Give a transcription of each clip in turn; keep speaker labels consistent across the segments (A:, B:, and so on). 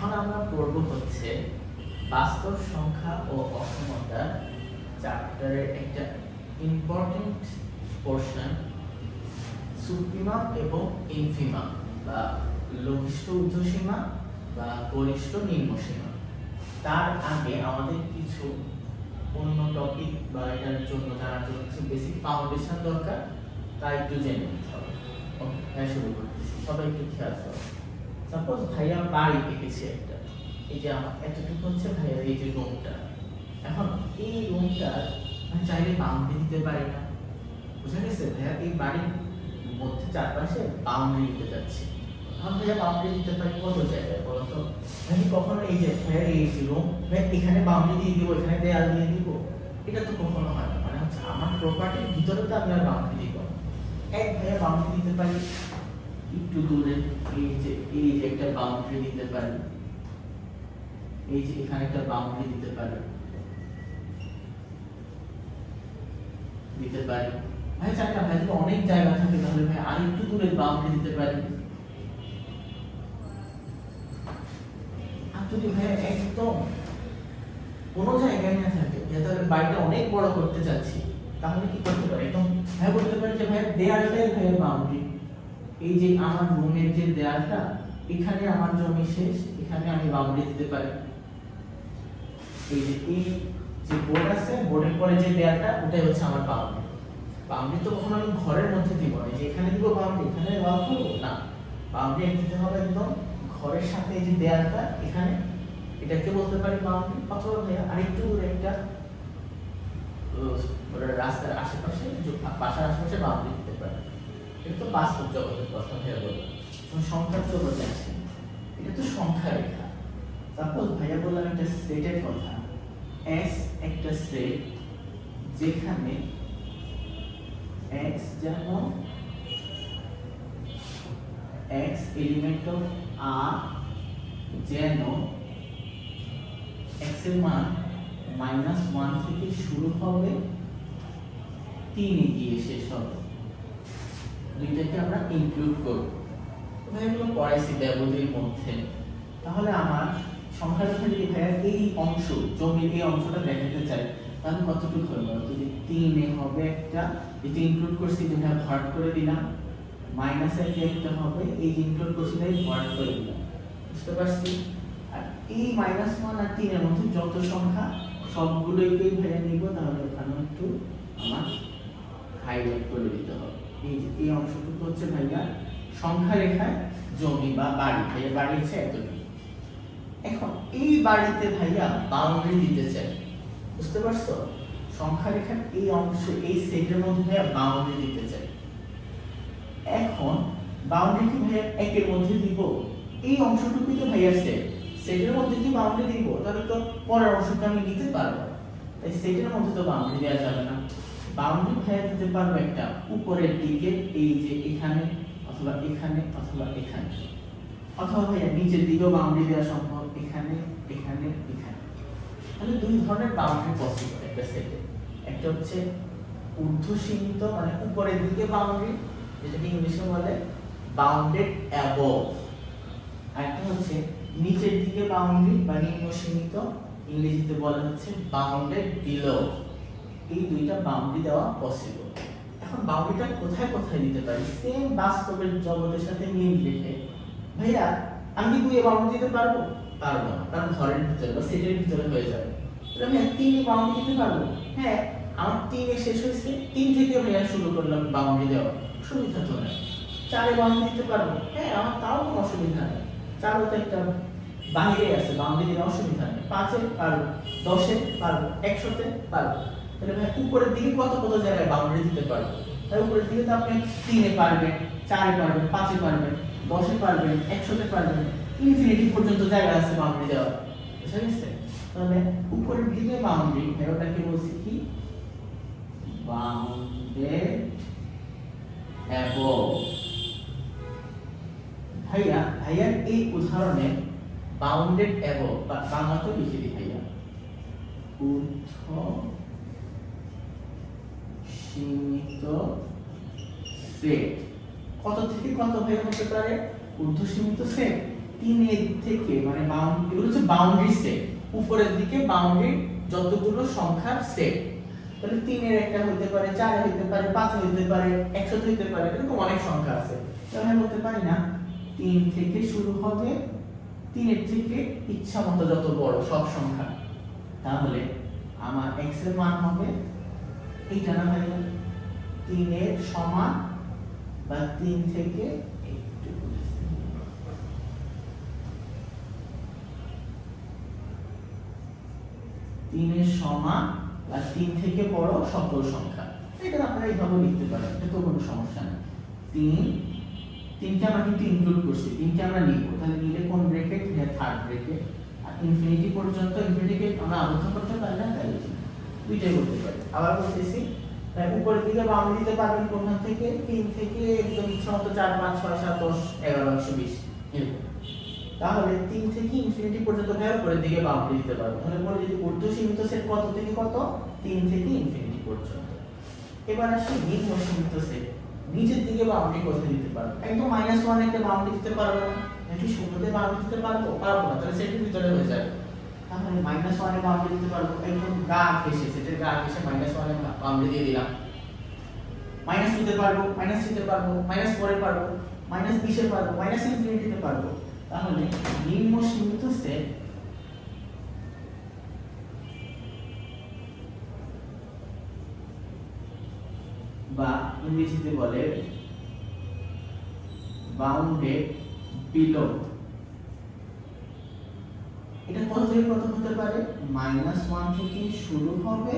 A: এখন আমরা পড়ব হচ্ছে বাস্তব সংখ্যা ও অসমতা চ্যাপ্টারের একটা ইম্পর্টেন্ট পোর্শন, সুপ্রিমাম এবং ইনফিমাম বা লঘিষ্ঠ ঊর্ধ্বসীমা বা গরিষ্ঠ নিম্নসীমা। তার আগে আমাদের কিছু অন্য টপিক বা এটার জন্য জানার জন্য কিছু বেসিক ফাউন্ডেশন দরকার, তা একটু জেনে নিতে হবে। ওকে, শুরু করতেছি, সবাই একটু খেয়াল করো। সাপোজ ভাইয়া বাড়ি পেয়েছে একটা, এই যে আমার এতটুকু হচ্ছে ভাইয়া এই যে রুমটা। এখন এই রুমটা আমি চাইলে বাউন্ডারি দিতে পারি না, বুঝা গেছে? ভাইয়া এই বাড়ির মধ্যে চারপাশে বাউন্ডারি দিতে যাচ্ছি। এখন ভাইয়া বাউন্ডারি দিতে পারি কত জায়গায় বলো তো? আমি কখনো এই যে ভাইয়া এই যে রুম, ভাইয়া এখানে বাউন্ডারি দিয়ে দিব, এখানে দেয়াল দিয়ে দিব, এটা তো কখনো হয় না। মানে হচ্ছে আমার প্রপার্টির ভিতরে তো আমি আর বাউন্ডারি দিব না। এক ভাইয়া বাউন্ডারি দিতে পারি একটু দূরে, এই যে একটা বাউন্ডারি দিতে পারি, এই যে এখানে একটা বাউন্ডারি দিতে পারি ভাই চাই না ভাই যদি অনেক জায়গা থাকে তাহলে ভাই আর একটু দূরে বাউন্ডারি দিতে পারি। আর যদি ভাই একদম কোনো জায়গায় না থাকে, তাহলে বাড়িটা অনেক বড় করতে চাচ্ছি, তাহলে কি করতে পারি? একদম ভাই বলতে পারি যে ভাই দেয়ালটাই ভাইয়ের বাউন্ডারি, এই যে আমার রুমের যে দেয়ালটা, এখানে আমার জমি শেষ, এখানে আমি বাউন্ডারি দিতে পারি। এই যে বোর্ড আছে, বোর্ডের পরে যে দেয়ালটা, ওটাই হচ্ছে আমার বাউন্ডারি। বাউন্ডারি তো কখনো আমি ঘরের মধ্যে দিব না, যে এখানে দিব বাউন্ডারি, এখানে ওয়াল করব না। বাউন্ডারি দিতে হবে একদম ঘরের সাথে, এই যে দেয়ালটা এখানে, এটাকে বলতে পারি বাউন্ডারি। অথবা ভাইয়া আরেকটু দূরে একটা রাস্তার আশেপাশে, বাসার আশেপাশে বাউন্ডারি দিতে পারি। এটা তো বাস্তব জগতের কথা ভাইয়া বললাম। সংখ্যার জগতে আসে, এটা তো সংখ্যা রেখা। সাপোজ ভাইয়া বললাম একটা সেটের কথা, S একটা সেট যেখানে x যেমন x এলিমেন্ট অফ r যেন x এর মান -1 থেকে শুরু হবে, 3 এ গিয়ে শেষ হবে। দুইটাকে আমরা ইনক্লুড করব। ভাই এগুলো পড়াইছি ব্যবধির মধ্যে। তাহলে আমার সংখ্যা রেখা যদি ভাইয়া এই অংশ, জমির এই অংশটা দেখাতে চাই, তাহলে কতটুকু হবে বলো? যদি 3 এ হবে একটা, এটা ইনক্লুড করছি, এটা ভাগ করে দিলাম, মাইনাস একটা হবে, এই যে ইনক্লুড করছি তাই ভাগ করে দিলাম, বুঝতে পারছি? আর এই -1 আর 3 এর মধ্যে যত সংখ্যা সবগুলোকে ভাইয়া নিব, তাহলে ওখানে একটু আমার হাইলাইট করে দিতে হবে। এই যে এই অংশটুকু হচ্ছে ভাইয়া সংখ্যা রেখায় জমি বা বাড়ি, ভাইয়া বাড়ি হচ্ছে এতটুকু। এখন এই বাড়িতে ভাইয়া বাউন্ডারি দিতে চাই, বুঝতে পারছো? সংখ্যা রেখার এই অংশ, এই সেটের মধ্যে ভাইয়া বাউন্ডারি দিতে চাই। এখন বাউন্ডারি কি ভাইয়া একের মধ্যে দিব? এই অংশটুকুই তো ভাইয়া সেটের মধ্যে কি বাউন্ডারি দিব? তাহলে তো পরের অংশটা আমি নিতে পারবো, তাই সেটের মধ্যে তো বাউন্ডারি দেওয়া যাবে না। বাউন্ডারি ভাইয়া দিতে পারবো একটা উপরের দিকে, এই যে এখানে অথবা এখানে অথবা এখানে, অথবা ভাইয়া নিচের দিকেও বাউন্ডারি দেওয়া সম্ভব, এখানে এখানে এখানে। তাহলে দুই ধরনের বাউন্ডারি পসিবল একটা সেটে। একটা হচ্ছে ঊর্ধ্বসীমিত, মানে উপরের দিকে বাউন্ডারি, যেটাকে ইংলিশে বলে বাউন্ডেড অ্যাবভ। আর একটা হচ্ছে নিচের দিকে বাউন্ডারি বা নিম্নসীমিত, ইংরেজিতে বলা হচ্ছে বাউন্ডেড বিলো। এই দুইটা বাউন্ডারি দেওয়া পসিবল। এখন বাউন্ডারিটা কোথায় কোথায় দিতে পারি? সেম বাস্তবের জগতের সাথে মিল রেখে। ভাইয়া আমি কি এই বাউন্ডারি দিতে পারবো? পারবো না, কারণ ঘরের ভিতরে বা সেটের ভিতরে হয়ে যাবে। তাহলে ভাইয়া 3 এ বাউন্ডারি দিতে পারবো? হ্যাঁ, আমার 3 এ শেষ হয়েছে, 3 থেকে ভাইয়া শুরু করলাম বাউন্ডারি দেওয়া, অসুবিধা তো নেই। 4 এ বাউন্ডারি দিতে পারবো? হ্যাঁ, আমার তাও কোনো অসুবিধা নেই। 4 তো একটা বাইরে আছে, বাউন্ডারি দেওয়ার অসুবিধা নেই। 5 এ পারবো, 10 এ পারবো, 100 তে পারবো। তাহলে ভাই উপরের দিকে কত কত জায়গায় বাউন্ডারি দিতে পারবো? তাই উপরের দিকে তো আপনি 3 এ পারবেন, 4 এ পারবেন, 5 এ পারবেন, 10 এ পারবেন, 100 তে পারবেন, ইনফিনিটি পর্যন্ত জায়গা আছে বাউন্ডারি দেওয়া, বুঝা গেছে? তাহলে উপরের দিকে বাউন্ডারি, ওটাকে বলছি কি? Bounded above. ভাইয়া এই উদাহরণে বাউন্ডেড অ্যাবভ বা বাংলাতে লিখে দিই ভাইয়া, ঊর্ধ্বসীমিত সেট। কত থেকে কত ভাইয়া হতে পারে ঊর্ধ্বসীমিত সেট? তিনের থেকে মানে এগুলো হচ্ছে বাউন্ডারি সেট, উপরের দিকে বাউন্ডারি যতগুলো সংখ্যার সেট। তাহলে 3 এর একটা হতে পারে, 4 হতে পারে, 5 হতে পারে, 100 হতে পারে, এরকম অনেক সংখ্যা আছে। তাহলে বলতে পারি না 3 থেকে শুরু হবে, 3 এর থেকে ইচ্ছা মতো যত বড় সব সংখ্যা। তাহলে আমার x এর মান হবে এইটা না ভাই, 3 এর সমান বা 3 থেকে একটু 3 এর সমান বা 3 থেকে বড় সকল সংখ্যা। এটা আপনারা এইভাবে লিখতে পারেন, এটা তো কোনো সমস্যা নেই। 3কে আমরা কিন্তু ইনক্লুড করছি, 3কে আমরা নিব, তাহলে নিলে কোন ব্র্যাকেট? এটা থার্ড ব্র্যাকেট। আর ইনফিনিটি পর্যন্ত ইনফিনিটিকে আমরা আবদ্ধ করতে পারি না, তাই দুইটাই করতে পারি। আবার বলতেছি, তাই উপরের দিকে বাউন্ডারি দিতে পারবেন কোনখান থেকে? 3 থেকে একদম ইচ্ছা মতো 4 5 6 7 10 11 120 এরকম। তাহলে 3 থেকে ইনফিনিটি পর্যন্ত ভাই উপরের দিকে বাউন্ডারি দিতে পারবো। তাহলে বলি যদি ঊর্ধ্ব সীমিত সেট কত থেকে কত? 3 থেকে ইনফিনিটি পর্যন্ত। এবার আসি নিম্ন সীমিত সেট, নিচের দিকে বাউন্ডারি কোথায় দিতে পারবো? একদম -1 একটা বাউন্ডারি দিতে পারবো না, নাকি শূন্যতে বাউন্ডারি দিতে পারবো? পারবো না, তাহলে সেটের ভিতরে হয়ে যাবে। তাহলে -1 এ বাউন্ডারি দিতে পারবো, একদম গা ঘেঁষে, সেটের গা ঘেঁষে -1 এ বাউন্ডারি দিয়ে দিলাম। মাইনাস দিতে পারবো, মাইনাস দিতে পারবো, -4 এ পারবো, -20 এ পারবো, ∞ তে পারবো। তাহলে নিম্ন সীমিত সেট বা ইংরেজিতে বলে বাউন্ডেড বিলো, এটা কত থেকে কত হতে পারে? -1 থেকে শুরু হবে,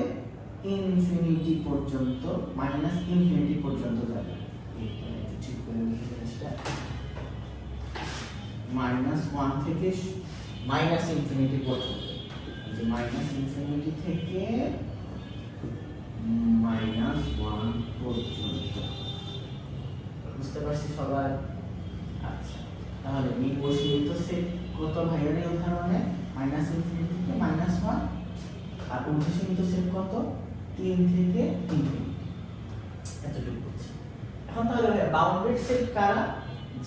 A: ইনফিনিটি পর্যন্ত, ∞ পর্যন্ত যাবে। এটা একটু ঠিক করে লিখে জিনিসটা, -1 থেকে ∞ পর্যন্ত, যে ∞ থেকে -1 পর্যন্ত। বুঝতে পারছি সবাই? আচ্ছা, তাহলে নিম্ন সীমিত সেট কত ভাইয়ের এই উদাহরণে? -∞ থেকে -1, আর ঊর্ধ্ব সীমিত সেট কত? 3 থেকে ∞। এতটুকু বুঝছি। এখন তাহলে বাউন্ডেড সেট কারা?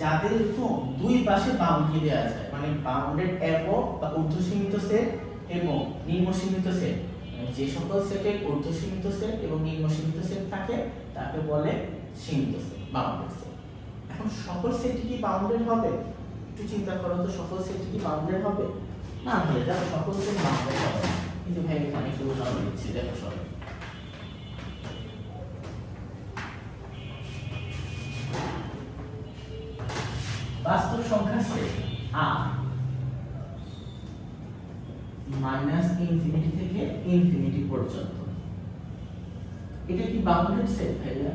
A: যাদের তো দুই পাশে বাউন্ডারি দেওয়া যায়, মানে বাউন্ডেড একক বা ঊর্ধ্ব সীমিত সেট এবং নিম্ন সীমিত সেট, যে সকল সেটের ঊর্ধ্ব সীমিত সেট এবং নিম্ন সীমিত সেট থাকে তাকে বলে সীমিত সেট, বাউন্ডেড সেট। এখন সকল সেট কি বাউন্ডেড হবে? একটু চিন্তা করো তো, সকল সেট কি বাউন্ডেড হবে? না ভাই, এটা সকল সেট বাউন্ডেড হবে না। কিন্তু ভাই এখানে একটু উদাহরণ দিচ্ছি, দেখো সবাই। বাস্তব সংখ্যার সেট -∞ থেকে ইনফিনিটি পর্যন্ত, এটা কি বাউন্ডেড সেট ভাইয়া?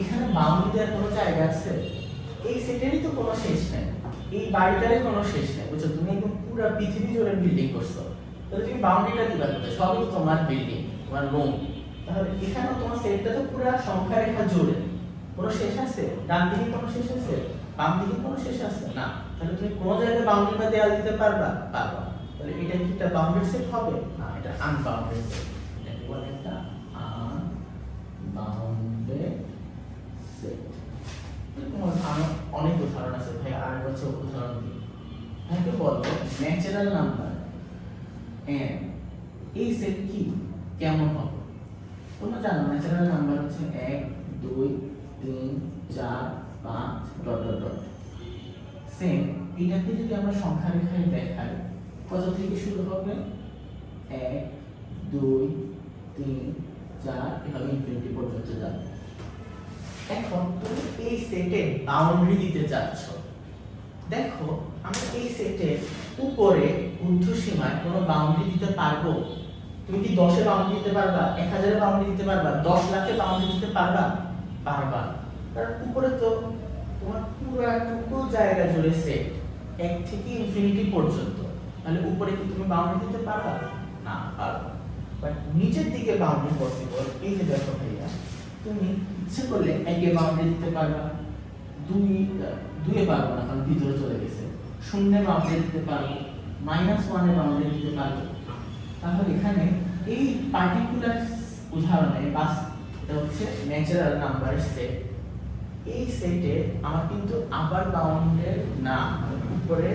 A: এখানে বাউন্ডারি দেওয়ার কোনো জায়গা আছে? এই সেটেরই তো কোনো শেষ নেই, এই বাড়িটারই কোনো শেষ নেই, বুঝছো? তুমি একদম পুরো পৃথিবী জুড়ে বিল্ডিং করছো, তাহলে তুমি বাউন্ডারিটা দিবা কোথায়? সবই তো তোমার বিল্ডিং, তোমার রুম। তাহলে এখানেও তোমার সেটটা তো পুরো সংখ্যা রেখা জুড়ে, কোনো শেষ আছে? ডান দিকে কোনো শেষ আছে? বাম দিকে কোনো শেষ আছে? না। তাহলে তুমি কোন জায়গায় বাউন্ডারি বা দেয়াল দিতে পারবা? পারবা। তাহলে এটা কি একটা বাউন্ডেড সেট হবে? না, এটা আনবাউন্ডেড সেট। এটা কি বলে? একটা আনবাউন্ডেড সেট। এরকম অনেক উদাহরণ আছে ভাই, আর হচ্ছে উদাহরণ দিই। ভাইকে বলবো ন্যাচারাল নাম্বার n, এই সেট কি কেমন হবে? তোমরা জানো ন্যাচারাল নাম্বার হচ্ছে 1 2 3 4 5 ডট ডট ডট। সেম এটাকে যদি আমরা সংখ্যা রেখায় দেখাই, কত থেকে শুরু হবে? 1 2 3 4 এভাবে ইনফিনিটি পর্যন্ত যাবে। এখন তুমি এই সেটে বাউন্ডারি দিতে চাচ্ছ, দেখো আমরা এই সেটের উপরে ঊর্ধ্ব সীমায় কোনো বাউন্ডারি দিতে পারবো? তুমি কি 10 এ বাউন্ডারি দিতে পারবা? 1000 এ বাউন্ডারি দিতে পারবা? 10 লাখে বাউন্ডারি দিতে পারবা? পারবা। কারণ উপরে তো তোমার পুরো জায়গা জুড়ে সেট 1 থেকে ইনফিনিটি পর্যন্ত, তাহলে উপরে কি তুমি বাউন্ডারি দিতে পারবা? না, পারবা। বাট নিচের দিকে বাউন্ডারি পসিবল। এই যে দেখো ভাইয়া, তুমি ইচ্ছে করলে 1 এ বাউন্ডারি দিতে পারবা, 2 এ পারবা না কারণ ভিতরে চলে গেছে, 0 এ বাউন্ডারি দিতে পারবো, -1 এ বাউন্ডারি দিতে পারবো। তাহলে এখানে এই পার্টিকুলার উদাহরণে বাস এটা হচ্ছে ন্যাচারাল নাম্বারের সেট। এই সেটে আমার কিন্তু আপার বাউন্ডের না উপরে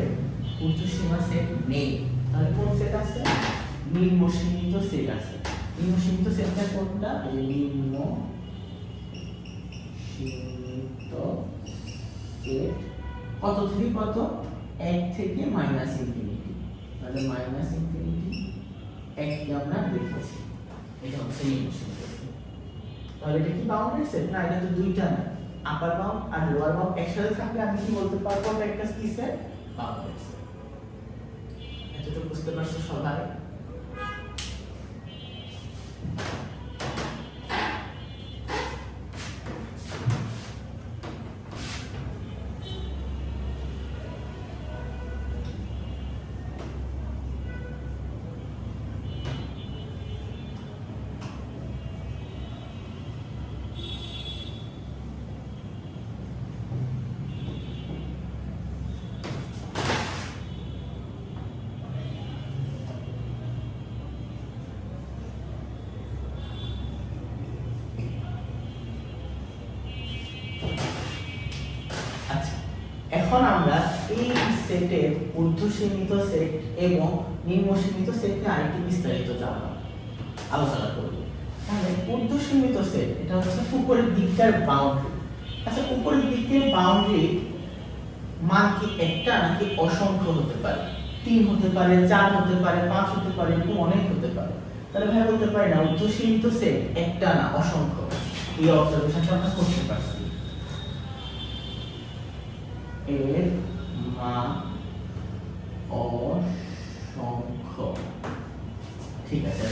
A: ঊর্ধ্বসীমা সেট নেই। তাহলে কোন সেট আছে? নিম্ন সীমিত সেট আছে। নিম্ন সীমিত সেটটা কোনটা? এই নিম্ন সীমিত সেট কত থেকে কত? 1 থেকে -ইনফিনিটি। তাহলে -ইনফিনিটি 1 কে আমরা লিখেছি, এটা হচ্ছে নিম্ন সীমিত সেট। তাহলে এটা কি বাউন্ডারি সেট? না, এটা তো দুইটা না, আপার বাউন্ড আর লোয়ার বাউন্ড একসাথে থাকলে আমি কি বলতে পারবো? একটা কি সেট? Boundary set. এতটুকু বুঝতে পারছো সবাই? এখন আমরা এই সেটের ঊর্ধ্বসীমিত সেট এবং নিম্ন সীমিত সেট নিয়ে আরেকটু বিস্তারিত আলোচনা করব। তাহলে ঊর্ধ্বসীমিত সেট এটা হচ্ছে উপরের দিকটার বাউন্ডারি। আচ্ছা, উপরের দিকের বাউন্ডারি মান কি একটা নাকি অসংখ্য হতে পারে? 3 হতে পারে, 4 হতে পারে, 5 হতে পারে, এরকম অনেক হতে পারে। তাহলে ভাই বলতে পারি না ঊর্ধ্বসীমিত সেট একটা না অসংখ্য। এই অবজারভেশনটা আমরা করতে পারছি। এর মান অসংখ্য, ঠিক আছে।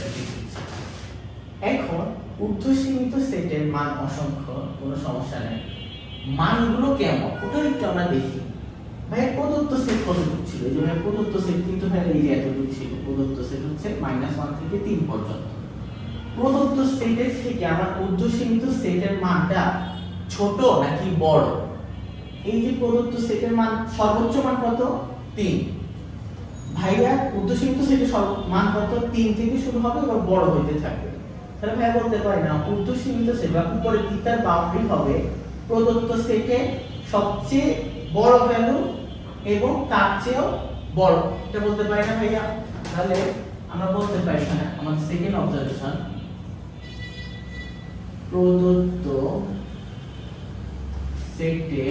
A: এখন ঊর্ধ্বসীমিত সেটের মান অসংখ্য, কোনো সমস্যা নেই। মানগুলো কেমন ওটা একটু আমরা দেখি। ভাই প্রদত্ত সেট কতটুকু ছিল? এই যে ভাই প্রদত্ত সেট কিন্তু ভাই এই যে এতটুকু ছিল। প্রদত্ত সেট হচ্ছে -1 থেকে 3 পর্যন্ত। প্রদত্ত সেটের থেকে আমার ঊর্ধ্বসীমিত সেটের মানটা ছোট নাকি বড়? এই যে প্রদত্ত সেটের মান সর্বোচ্চ মান কত? 3। ভাইয়া ঊর্ধ্বসীমিত সেটের মান কত? 3 থেকে শুরু হবে এবং বড় হতে থাকবে। তাহলে ভাইয়া বলতে পারি না ঊর্ধ্বসীমিত সেট বা উপরের দিকটার বাউন্ডারি হবে প্রদত্ত সেটে সবচেয়ে বড় ভ্যালু এবং তার চেয়েও বড়। এটা বলতে পারি না ভাইয়া? তাহলে আমরা বলতে পারি না আমাদের সেকেন্ড অবজারভেশন, প্রদত্ত সেটে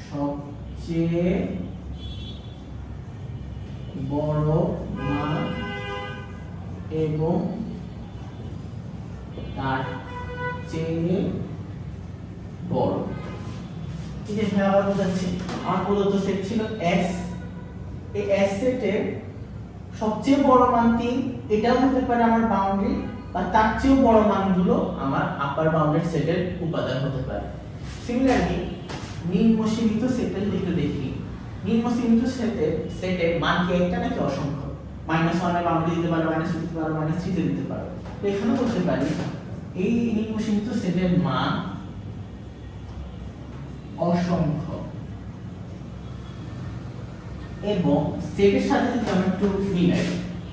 A: সবচেয়ে বড় মান এবং তার চেয়ে বড়। এই যে ভাই আবার বোঝাচ্ছি, আমার প্রদত্ত সেট ছিল S। এই S সেটের সবচেয়ে বড় মান 3, এটাও হতে পারে আমার বাউন্ডারি, বা তার চেয়েও বড় মানগুলো আমার আপার বাউন্ডারি সেটের উপাদান হতে পারে। সিমিলারলি নিম্ন সীমিত সেটের দিকে দেখি। নিম্ন সীমিত সেটের মান কি একটা নাকি অসংখ্য? -1 এর বাউন্ডারি দিতে পারো, -2 দিতে পারো, -3 দিতে পারো। তো এখানে বলতে পারি এই নিম্ন সীমিত সেটের মান অসংখ্য এবং সেটের সাথে যদি আমরা একটু মিলাই,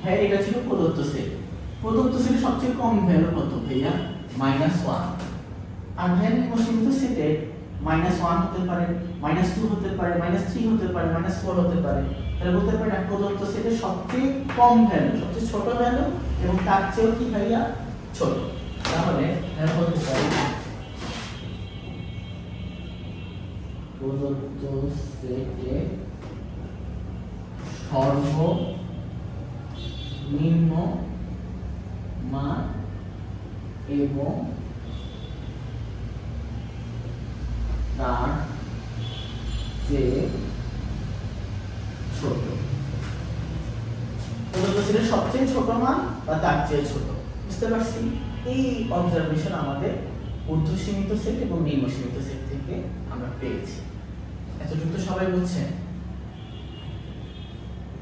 A: হ্যাঁ এটা ছিল প্রদত্ত সেট। প্রদত্ত সেটের সবচেয়ে কম ভ্যালু কত ভাইয়া? -1। আর ভাইয়া নিম্ন সীমিত সেটের -1 হতে পারে, -2 হতে পারে, -3 হতে পারে, -4 হতে পারে। তাহলে বলতে পারি না প্রদত্ত সেটের সবচেয়ে কম ভ্যালু, সবচেয়ে ছোট ভ্যালু এবং তার চেয়েও কি ভাইয়া ছোট। তাহলে বলতে পারি প্রদত্ত সেটে সর্বনিম্ন মান এবং তার চেয়ে ছোট। প্রদত্ত সেটের সবচেয়ে ছোট মান বা তার চেয়ে ছোট। বুঝতে পারছি? এই অবজারভেশন আমাদের ঊর্ধ্বসীমিত সেট এবং নিম্ন সীমিত সেট থেকে আমরা পেয়েছি। এতটুকু তো সবাই বুঝছেন?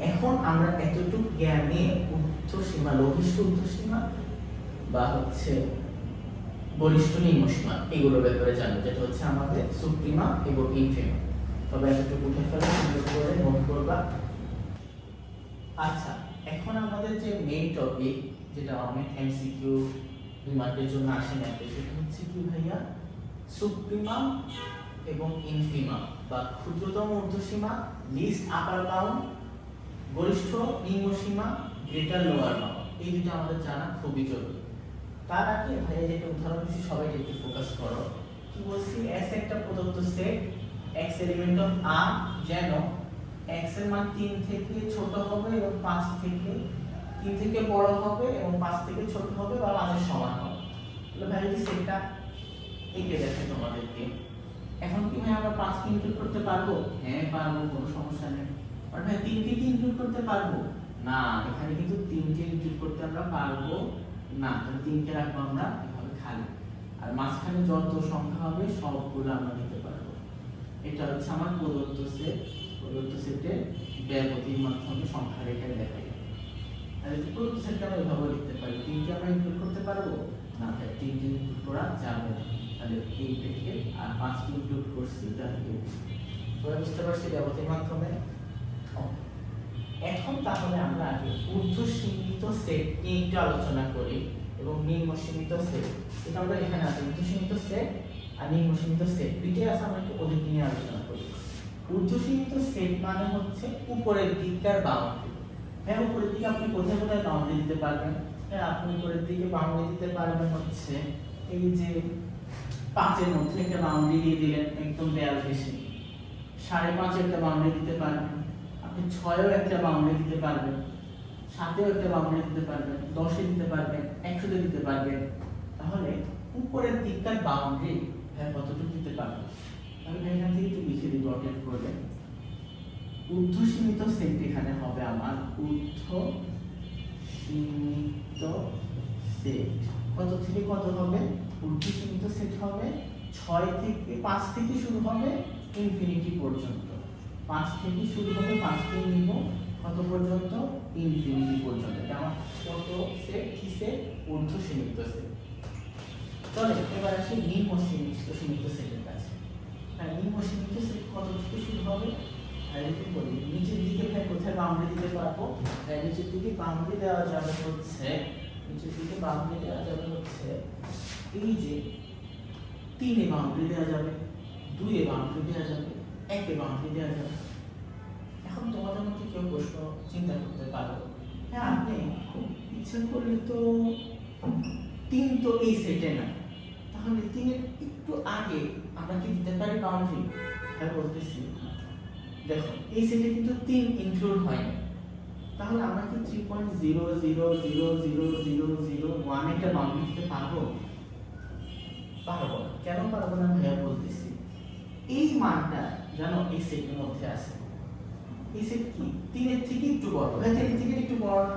A: এখন আমরা এতটুকু জ্ঞানে ঊর্ধ্বসীমা, লঘিষ্ঠ ঊর্ধ্বসীমা বা হচ্ছে বলিষ্ঠ নিম্ন সীমা এগুলোর ব্যাপারে জানবো, যেটা হচ্ছে আমাদের সুপ্রিমা এবং ইনফিমা। তবে এতটুকু উঠে ফেলে সুন্দর করে নোট করবা। আচ্ছা, এখন আমাদের যে মেইন টপিক, যেটা অনেক এমসিকিউ 2 মার্কের জন্য আসে না, সেটা হচ্ছে কি ভাইয়া, সুপ্রিমাম এবং ইনফিমাম বা ক্ষুদ্রতম ঊর্ধ্বসীমা, লিস্ট আপার বাউন্ড, গরিষ্ঠ নিম্ন সীমা, গ্রেটার লোয়ার বাউন্ড। এই দুটো আমাদের জানা খুবই জরুরি। তার আগে ভাইয়া যেটা উদাহরণ দিচ্ছি সবাই একটু ফোকাস করো। কি বলছি, S একটা প্রদত্ত set, x element of r, যেন x এর মান 3 থেকে ছোট হবে এবং 5 থেকে 3 থেকে বড় হবে এবং 5 থেকে ছোট হবে বা মাঝে সমান হবে। তাহলে ভাই এই সেটটা এঁকে দেখে তোমাদেরকে। এখন কি ভাই আমরা 5 কে ইনক্লুড করতে পারবো? হ্যাঁ পারবো, কোনো সমস্যা নেই। আর ভাই 3 কে কি ইনক্লুড করতে পারবো? না, এখানে কিন্তু 3 কে ইনক্লুড করতে আমরা পারবো না। তাহলে 3 কে রাখবো আমরা এভাবে খালি, আর মাঝখানে যত সংখ্যা হবে সবগুলো আমরা নিতে পারবো। এটা হচ্ছে আমার প্রদত্ত সেট। প্রদত্ত সেটের ব্যাপতির মাধ্যমে সংখ্যা রেখে দেখাই। তাহলে প্রদত্ত সেটটা আমরা এভাবে লিখতে পারি। 3 কে আমরা ইনক্লুড করতে পারবো না, তাই 3 কে ইনক্লুড করা যাবে না। তাহলে এই থেকে আর 5 কে ইনক্লুড করছি, তাহলে সবাই বুঝতে পারছি ব্যাপতির মাধ্যমে। এখন তাহলে আমরা আগে ঊর্ধ্ব সীমিত সেট নিয়ে একটু আলোচনা করি এবং নিম্ন সীমিত সেট। এটা আমরা এখানে আছে ঊর্ধ্ব সীমিত সেট আর নিম্ন সীমিত সেট, দুইটাই আছে। আমরা একটু ওদের নিয়ে আলোচনা করি। ঊর্ধ্ব সীমিত সেট মানে হচ্ছে উপরের দিককার বাউন্ডারি। হ্যাঁ, উপরের দিকে আপনি কোথায় কোথায় বাউন্ডারি দিতে পারবেন? হ্যাঁ, আপনি উপরের দিকে বাউন্ডারি দিতে পারবেন হচ্ছে এই যে 5 এর মধ্যে একটা বাউন্ডারি দিয়ে দিলেন একদম দেয়াল ঘেঁষে। 5.5 একটা বাউন্ডারি দিতে পারবেন, আপনি 6 একটা বাউন্ডারি দিতে পারবেন, 7 একটা বাউন্ডারি দিতে পারবেন, 10 দিতে পারবেন, 100 দিতে পারবেন। তাহলে উপরের দিককার বাউন্ডারি হ্যাঁ কতটুকু দিতে পারবেন? তাহলে এখান থেকে একটু লিখে দিই ডটেড করে। ঊর্ধ্ব সীমিত সেট এখানে হবে আমার ঊর্ধ্ব সীমিত সেট কত থেকে কত হবে? ঊর্ধ্ব সীমিত সেট হবে 6 থেকে 5 থেকে শুরু হবে ইনফিনিটি পর্যন্ত। 5 থেকে শুরু হবে, 5 কে নিব কত পর্যন্ত? ইনফিনিটি পর্যন্ত। এটা আমার কত সেট? কি সেট? ঊর্ধ্ব সীমিত সেট। চলে এবার আসি নিম্ন সীমিত সেটের কাছে। আর নিম্ন সীমিত সেট কত থেকে শুরু হবে? যদি বলি নিচের দিকে ভাই কোথায় বাউন্ডারি দিতে পারবো? নিচের দিকে বাউন্ডারি দেওয়া যাবে হচ্ছে, নিচের দিকে বাউন্ডারি দেওয়া যাবে হচ্ছে এই যে 3 এ বাউন্ডারি দেওয়া যাবে, 2 এ বাউন্ডারি দেওয়া যাবে, 1 এ বাউন্ডারি দেওয়া যাবে। এখন তোমাদের মধ্যে কেউ প্রশ্ন চিন্তা করতে পারো, হ্যাঁ আপনি ইচ্ছা করলে তো 3 তো এই সেটে না, তাহলে 3 এর একটু আগে আমরা কি দিতে পারি বাউন্ডারি? হ্যাঁ বলতেছি, দেখো এই সেটে কিন্তু 3 ইনক্লুড হয়নি, তাহলে আমরা কি 3.0000001 একটা বাউন্ডারি দিতে পারবো? পারবো না। কেন পারবো না ভাইয়া বলতেছি, এই মানটা জানো এই সেটের মধ্যে আছে। এই সেট কি 3 এর থেকে একটু বড়, ভাই 3 এর থেকে একটু বড় না।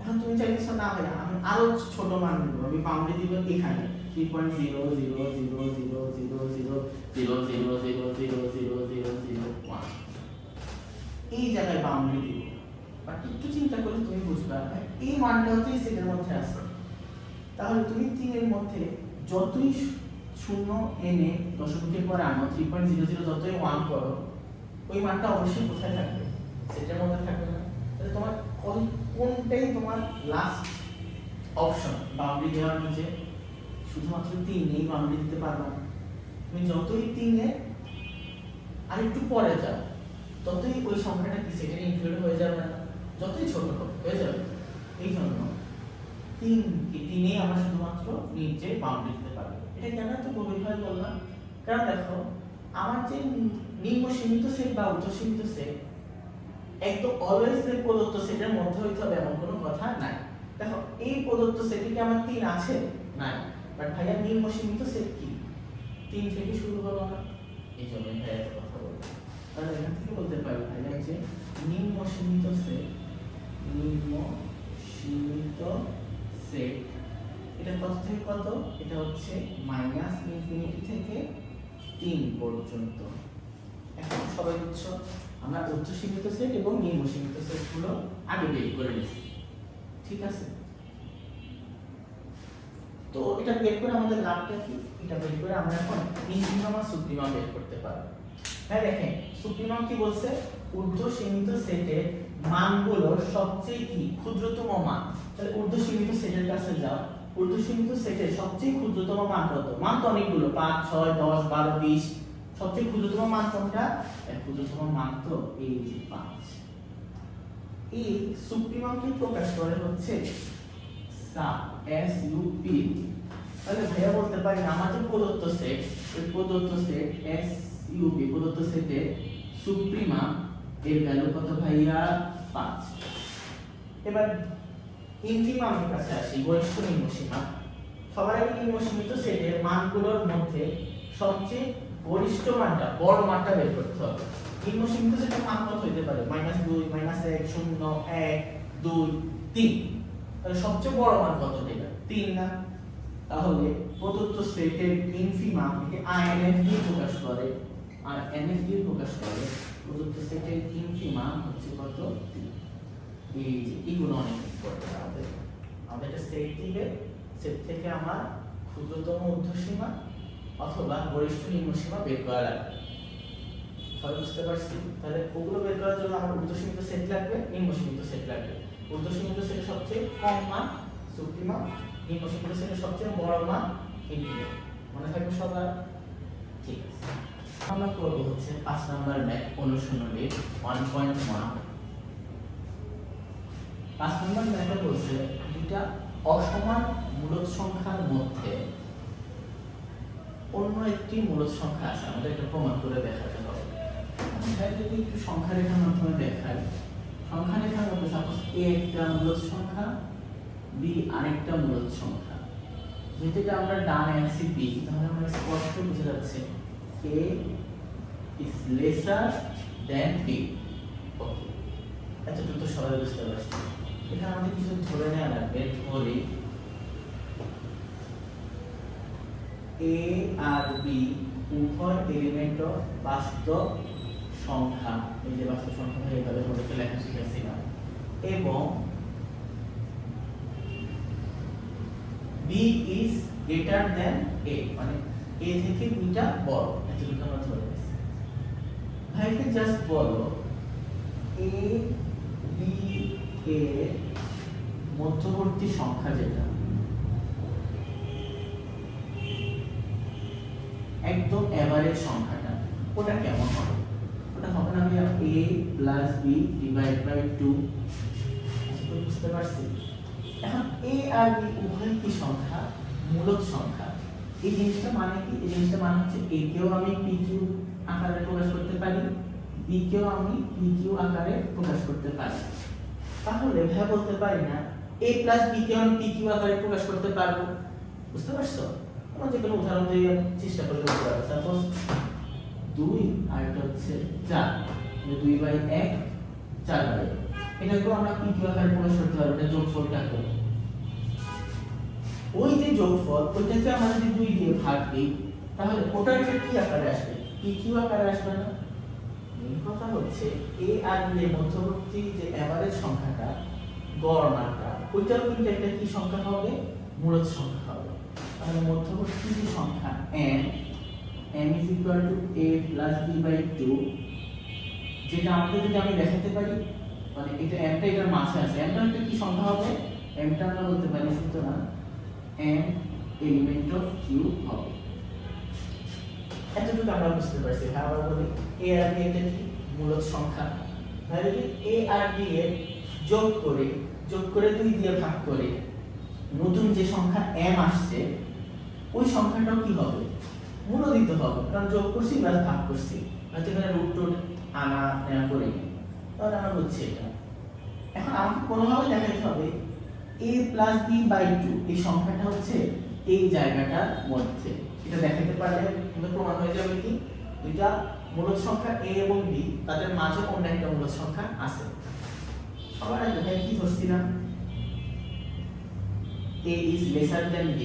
A: এখন তুমি চাইছো না ভাইয়া আমি আরো ছোট মান নেব, আমি বাউন্ডারি দিব এখানে 3.000000000000001 এই জায়গায় বাউন্ডারি দিব। বাট একটু চিন্তা করলে তুমি বুঝবে এই মানটা হচ্ছে এই সেটের মধ্যে আছে। তাহলে তুমি 3 এর মধ্যে যতই শূন্য এনে দশমিকের পরে আনো, 3.00 যতই 1 করো, ওই মানটা অবশ্যই কোথায় থাকবে? সেটার মধ্যে থাকবে না। তাহলে তোমার কোনটাই তোমার লাস্ট অপশন বাউন্ডারি দেওয়ার নিচে? শুধুমাত্র 3 এই বাউন্ডারি দিতে পারবে না। তুমি যতই 3 এ আরেকটু পরে যাও, ততই ওই সংখ্যাটা কি সেটা ইনক্লুড হয়ে যাবে না, যতই ছোট হবে হয়ে যাবে। এই জন্য 3 এ আমরা শুধুমাত্র নিচে বাউন্ডারি দিতে পারবো। এটা কেন এত গভীরভাবে বললাম? কারণ দেখো আমার যে নিম্ন সীমিত সেট বা ঊর্ধ্ব সীমিত সেট একদম অলওয়েজ যে প্রদত্ত সেটের মধ্যে হইতে হবে এমন কোনো কথা নাই। দেখো এই প্রদত্ত সেটে কি আমার 3 আছে? নাই। বাট ভাইয়া নিম্ন সীমিত সেট কি 3 থেকে শুরু হলো না, এই জন্য ভাইয়া এত কথা বলবো। তাহলে এখান থেকে বলতে পারি ভাইয়া যে নিম্ন সীমিত সেট, নিম্ন সীমিত সেট এটা কত থেকে কত? এটা হচ্ছে -ইনফিনিটি থেকে 3 পর্যন্ত। এখন সবাই বুঝছো আমরা উচ্চ সীমিত সেট এবং নিম্ন সীমিত সেটগুলো আগে বের করে নিয়েছি, ঠিক আছে? তো এটা বের করে আমাদের লাভটা কি? এটা বের করে আমরা এখন ইনফিমাম আর সুপ্রিমাম বের করতে পারবো। হ্যাঁ দেখেন সুপ্রিমাম কি বলছে? ঊর্ধ্ব সীমিত সেটের মানগুলোর সবচেয়ে কি ক্ষুদ্রতম মান। তাহলে ঊর্ধ্বসীমিত সেটের কাছে যাও, ঊর্ধ্বসীমিত সেটের সবচেয়ে ক্ষুদ্রতম মান কত? মান তো অনেকগুলো, 5 6 10 12 20, সবচেয়ে ক্ষুদ্রতম মান কোনটা? এর ক্ষুদ্রতম মান তো এই যে 5। এই সুপ্রিমামকে প্রকাশ করে হচ্ছে সাব, এস ইউ পি। তাহলে ভাইয়া বলতে পারি আমার যে প্রদত্ত সেট, এই প্রদত্ত সেট এস ইউ পি প্রদত্ত সেটের সুপ্রিমাম এর ভ্যালু কত ভাইয়া? 5। এবার ইনফিমামের কাছে আসি, গরিষ্ঠ নিম্ন সীমা। সবার আগে নিম্ন সীমিত সেটের মানগুলোর মধ্যে সবচেয়ে গরিষ্ঠ মানটা, বড় মানটা বের করতে হবে। নিম্ন সীমিত সেটের মান কত হতে পারে? -2 -1 0 1 2 3। তাহলে সবচেয়ে বড় মান কত এটা? 3 না? তাহলে প্রদত্ত সেটের ইনফিমাম একে আইএনএফ দিয়ে প্রকাশ করে, আর এনএফ দিয়ে প্রকাশ করে। প্রদত্ত সেটের ইনফিমাম হচ্ছে কত? 3। এই যে এগুলো অনেক ইম্পর্টেন্ট। আমাদের একটা সেট দিবে, সেট থেকে আমার ক্ষুদ্রতম ঊর্ধ্বসীমা অথবা গরিষ্ঠ নিম্ন সীমা বের করা লাগবে। সবাই বুঝতে পারছি? তাহলে ওগুলো বের করার জন্য আমার ঊর্ধ্বসীমিত সেট লাগবে, নিম্ন সীমিত সেট লাগবে। ঊর্ধ্বসীমিত সেটের সবচেয়ে কম মান সুপ্রিমাম, নিম্ন সীমিত সেটের সবচেয়ে বড় মান ইনফিমাম। মনে থাকবে সবার? ঠিক আছে। আমরা করব হচ্ছে 5 নাম্বার ম্যাথ অনুশীলনী 1.1। 5 নম্বর ম্যাথে বলছে দুইটা অসমান মূলদ সংখ্যার মধ্যে অন্য একটি মূলদ সংখ্যা আছে, আমাদের এটা প্রমাণ করে দেখাতে হবে। আমরা যদি একটু সংখ্যা রেখার মাধ্যমে দেখাই, সংখ্যা রেখার মধ্যে সাপোজ a একটা মূলদ সংখ্যা, b আরেকটা মূলদ সংখ্যা। যেহেতু এটা আমরা ডান আছি b, তাহলে আমরা স্পষ্ট বুঝে যাচ্ছে a is lesser than b। ওকে, এতটুকু তো সবাই বুঝতে পারছি। এখানে আমাদের কিছু ধরে নেওয়া লাগবে। ধরি a আর b উভয় এলিমেন্ট অফ বাস্তব সংখ্যা, এই যে বাস্তব সংখ্যা এইভাবে ধরে লেখা শিখেছিলাম, এবং b is greater than a, মানে a থেকে b টা বড়। এতটুকু আমরা ধরে নিয়েছি। ভাইকে জাস্ট বলো a b এর মধ্যবর্তী সংখ্যা যেটা একদম এভারেজ সংখ্যাটা, ওটা কেমন হবে? ওটা হবে না ভাইয়া a plus b divide by 2। বুঝতে পারছি? এখন a আর b উভয় কি সংখ্যা? মূলদ সংখ্যা। এই জিনিসটা মানে কি? এই জিনিসটা মানে হচ্ছে a কেও আমি pq আকারে প্রকাশ করতে পারি, b কেও আমি pq আকারে প্রকাশ করতে পারি। তাহলে ভাইয়া বলতে পারি না a প্লাস b কে আমি pq আকারে প্রকাশ করতে পারবো। বুঝতে পারছো? আমরা যে কোনো উদাহরণ দিয়ে চেষ্টা করে বুঝতে পারবো। সাপোজ 2 আর এটা হচ্ছে 4, মানে 2/1 4/1, এটাকে আমরা pq আকারে প্রকাশ করতে পারবো। এটা যোগফলটা করব, ওই যে যোগফল ওইটাকে আমরা যদি 2 দিয়ে ভাগ দিই তাহলে ওটার একটা কি আকারে আসবে? pq আকারে আসবে না? এই কথা হচ্ছে a আর b এর মধ্যবর্তী যে এভারেজ সংখ্যাটা, গড় মানটা, ওইটাও কিন্তু একটা কি সংখ্যা হবে? মূলদ সংখ্যা হবে। তাহলে মধ্যবর্তী যে সংখ্যা m is equal to a plus b by 2, যেটা আমাদের যদি আমি দেখাতে পারি, মানে এটা m টা এটার মাঝে আছে, m টা একটা কি সংখ্যা হবে? m টা আমরা বলতে পারি সুতরাং m এলিমেন্ট অফ q হবে। এতটুকু আমরা বুঝতে পারছি। হ্যাঁ, আমরা বলি a আর b এটা কি? মূলদ সংখ্যা। তাহলে যদি a আর b এর যোগ করে 2 দিয়ে ভাগ করে নতুন যে সংখ্যা m আসছে, ওই সংখ্যাটাও কি হবে? মূলদিত হবে, কারণ যোগ করছি প্লাস ভাগ করছি, হয়তো এখানে রুট আনা নেওয়া করি। তাহলে আমরা বুঝছি এটা। এখন আমাকে কোনোভাবে দেখাতে হবে a প্লাস b বাই 2 এই সংখ্যাটা হচ্ছে এই জায়গাটার মধ্যে। এটা দেখাতে পারলে আমাদের প্রমাণ হয়ে যাবে কি দুইটা মূলদ সংখ্যা a এবং b, তাদের মাঝে অন্য একটা মূলদ সংখ্যা আছে। সবার আগে ভাই কি ধরছিলাম? a is lesser than b,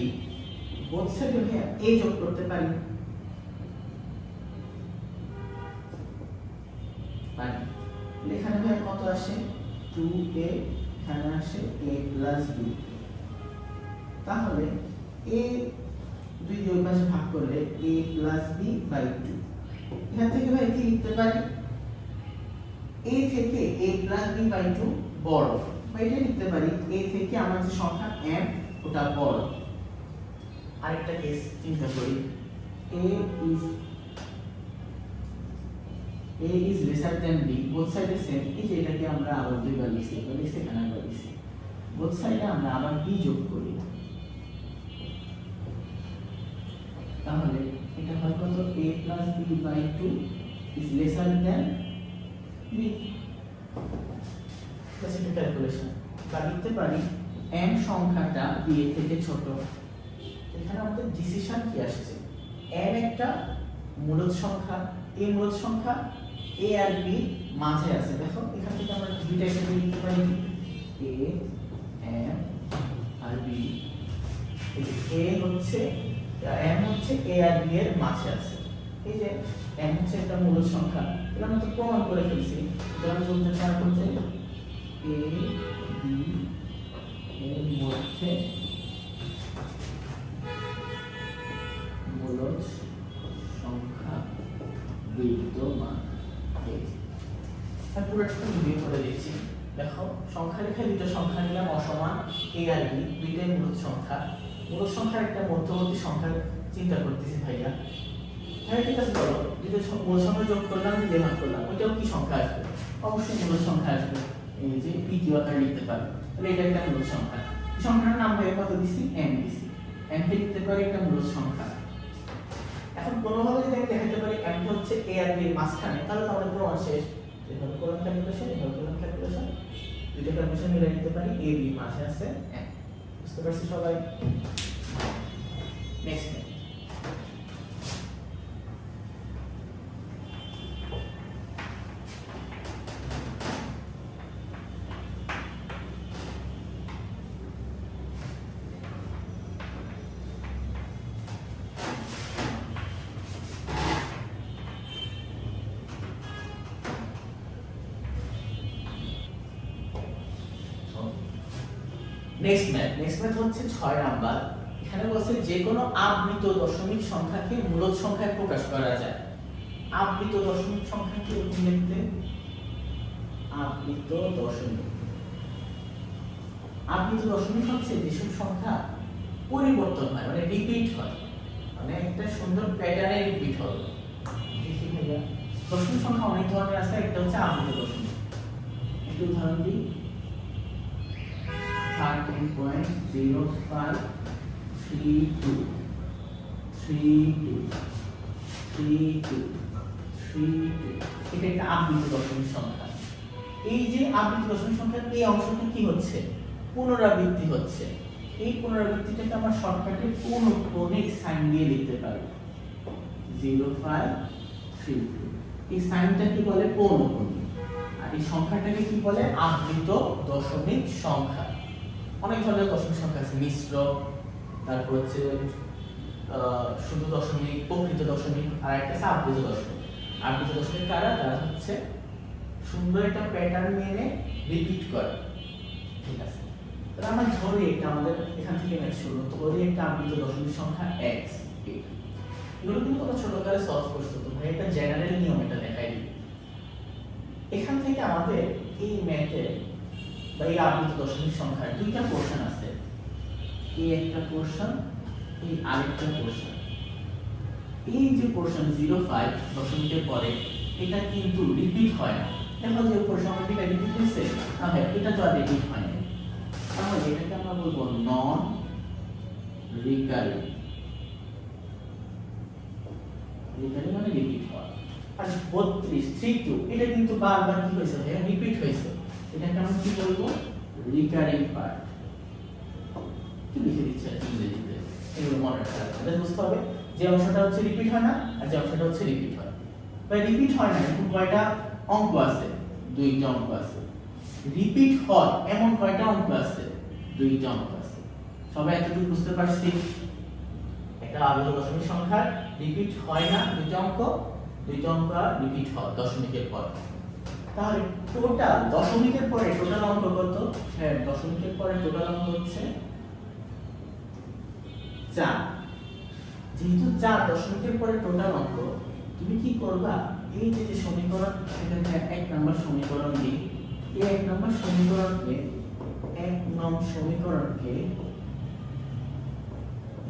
A: both সাইডে ভাই a যোগ করতে পারি। এখানে ভাই কত আসে? 2a, এখানে আসে a প্লাস b। তাহলে a 2 দিয়ে ওই পাশে ভাগ করলে a প্লাস b বাই 2। এখান থেকে ভাই কি লিখতে পারি? a থেকে a প্লাস b বাই 2 বড়, বা এটা লিখতে পারি a থেকে আমার যে সংখ্যা m ওটা বড়। আরেকটা কেস চিন্তা করি, a is lesser than b, both side is same। এই যে এটাকে আমরা আবার দুইবার লিখছি, একবার লিখছি এখানে আবার লিখছি, both side আমরা আবার b যোগ করি, তাহলে এটা হয় কত, a plus b by 2 is lesser than b। that's a calculation। বা লিখতে পারি m সংখ্যাটা b এর থেকে ছোট। এখানে আমাদের ডিসিশন কি আসছে, m একটা মূলদ সংখ্যা, এই মূলদ সংখ্যা a আর b মাঝে আছে। দেখো এখান থেকে আমরা দুইটা হিসেবে লিখতে পারি, a m R b। a হচ্ছে m হচ্ছে a আর b এর মাঝে আছে। এই যে m হচ্ছে একটা মূলদ সংখ্যা, এটা আমরা তো প্রমাণ করে ফেলছি। যেমন বলতে পারবো যে a b এর মধ্যে মূলদ সংখ্যা বিদ্যমান। আর পুরোটা ভিডিও করে দিচ্ছি। দেখো সংখ্যা রেখায় দুটো সংখ্যা নিলাম অসমান, a আর b দুইটাই মূলদ সংখ্যা। মূলদ সংখ্যার একটা মধ্যবর্তী সংখ্যা চিন্তা করতেছি ভাইয়া। হ্যাঁ ঠিক আছে, বলো দুটো মূলদ সংখ্যা যোগ করলাম, দিয়ে ভাগ করলাম, ওইটাও কি সংখ্যা আসবে? অবশ্যই মূলদ সংখ্যা আসবে। এই যে p কিউ আকারে লিখতে পারো, তাহলে এটা একটা মূলদ সংখ্যা। সংখ্যাটার নাম হয়ে কত দিছি, m দিছি। m কে লিখতে পারি একটা মূলদ সংখ্যা। এখন কোনোভাবে যদি আমি দেখাতে পারি m হচ্ছে a আর b এর মাঝখানে, তাহলে তো আমাদের প্রমাণ শেষ। এভাবে করলাম ক্যালকুলেশন, এভাবে করলাম ক্যালকুলেশন, দুইটা ক্যালকুলেশন মিলাই নিতে পারি, a b মাঝে আছে m। বুঝতে পারছি সবাই? নেক্সট ম্যাথ হচ্ছে 6 নাম্বার। এখানে বলছে যে কোনো আবৃত দশমিক সংখ্যাকে মূলদ সংখ্যায় প্রকাশ করা যায়। আবৃত দশমিক সংখ্যাকে এরকম লিখতে, আবৃত দশমিক হচ্ছে যেসব সংখ্যা পরিবর্তন হয়, মানে রিপিট হয়, মানে একটা সুন্দর প্যাটার্নে রিপিট হবে। দেখি ভাইয়া দশমিক সংখ্যা অনেক ধরনের আছে, একটা হচ্ছে আবৃত দশমিক। একটু উদাহরণ দিই, 13.05323232 এটা একটা আবৃত দশমিক সংখ্যা। এই যে আবৃত দশমিক সংখ্যার এই অংশটা কি হচ্ছে, পুনরাবৃত্তি হচ্ছে। এই পুনরাবৃত্তিটাকে আমরা শর্টকাটে পৌনঃপুনিক সাইন দিয়ে লিখতে পারি, 0532। এই সাইনটা কি বলে, পৌনঃপুনিক। আর এই সংখ্যাটাকে কি বলে, আবৃত দশমিক সংখ্যা। অনেক ধরনের দশমিক সংখ্যা আছে, মিশ্র, তারপর হচ্ছে শুধু দশমিক, প্রকৃত দশমিক, আর একটা আছে আবৃত দশমিক। আবৃত দশমিক কারা, যারা হচ্ছে সুন্দর একটা প্যাটার্ন মেনে রিপিট করে। ঠিক আছে, তাহলে আমরা ধরি এটা আমাদের এখান থেকে ম্যাচ শুরু, ধরি একটা আবৃত দশমিক সংখ্যা x। এগুলো কিন্তু আমরা ছোট করে সলভ করতে তো ভাই, এটা জেনারেল নিয়ম, এটা দেখাই দিই। এখান থেকে আমাদের এই ম্যাথে বা এই আবৃত দশমিক সংখ্যার দুইটা পোরশন আছে, এই একটা পোরশন, এই আরেকটা পোরশন। এই যে পোরশন 05 দশমিকের পরে, এটা কিন্তু রিপিট হয় না। দেখো যে পোরশনটা রিপিট হয়েছে, তাহলে এটা তো আর রিপিট হয় না, তাহলে এটাকে আমরা বলবো নন রিকারিং। রিকারিং মানে রিপিট হয়। আর 32 এটা কিন্তু বারবার কি হয়েছে, রিপিট হয়েছে, এটাকে আমরা কি বলবো, রিকারিং পার্ট। কি লিখে দিচ্ছে ইংরেজিতে, এগুলো মনে রাখতে বুঝতে হবে যে অংশটা হচ্ছে রিপিট হয় না, আর যে অংশটা হচ্ছে রিপিট হয়। ভাই রিপিট হয় না এরকম কয়টা অঙ্ক আছে, দুইটা অঙ্ক আছে। রিপিট হয় এমন কয়টা অঙ্ক আছে, দুইটা অঙ্ক আছে। সবাই এতটুকু বুঝতে পারছি? একটা আবৃত দশমিক সংখ্যার রিপিট হয় না দুইটা অঙ্ক, দুইটা অঙ্ক রিপিট হয় দশমিকের পর। তাহলে টোটাল দশমিকের পরে টোটাল অঙ্ক কত? হ্যাঁ, দশমিকের পরে টোটাল অঙ্ক হচ্ছে 4। যেহেতু 4 দশমিকের পরে টোটাল অঙ্ক, তুমি কি করবা, এই যে সমীকরণ, সেটাকে 1 নম্বর সমীকরণ দিই। এই 1 নম্বর সমীকরণকে 1 নং সমীকরণকে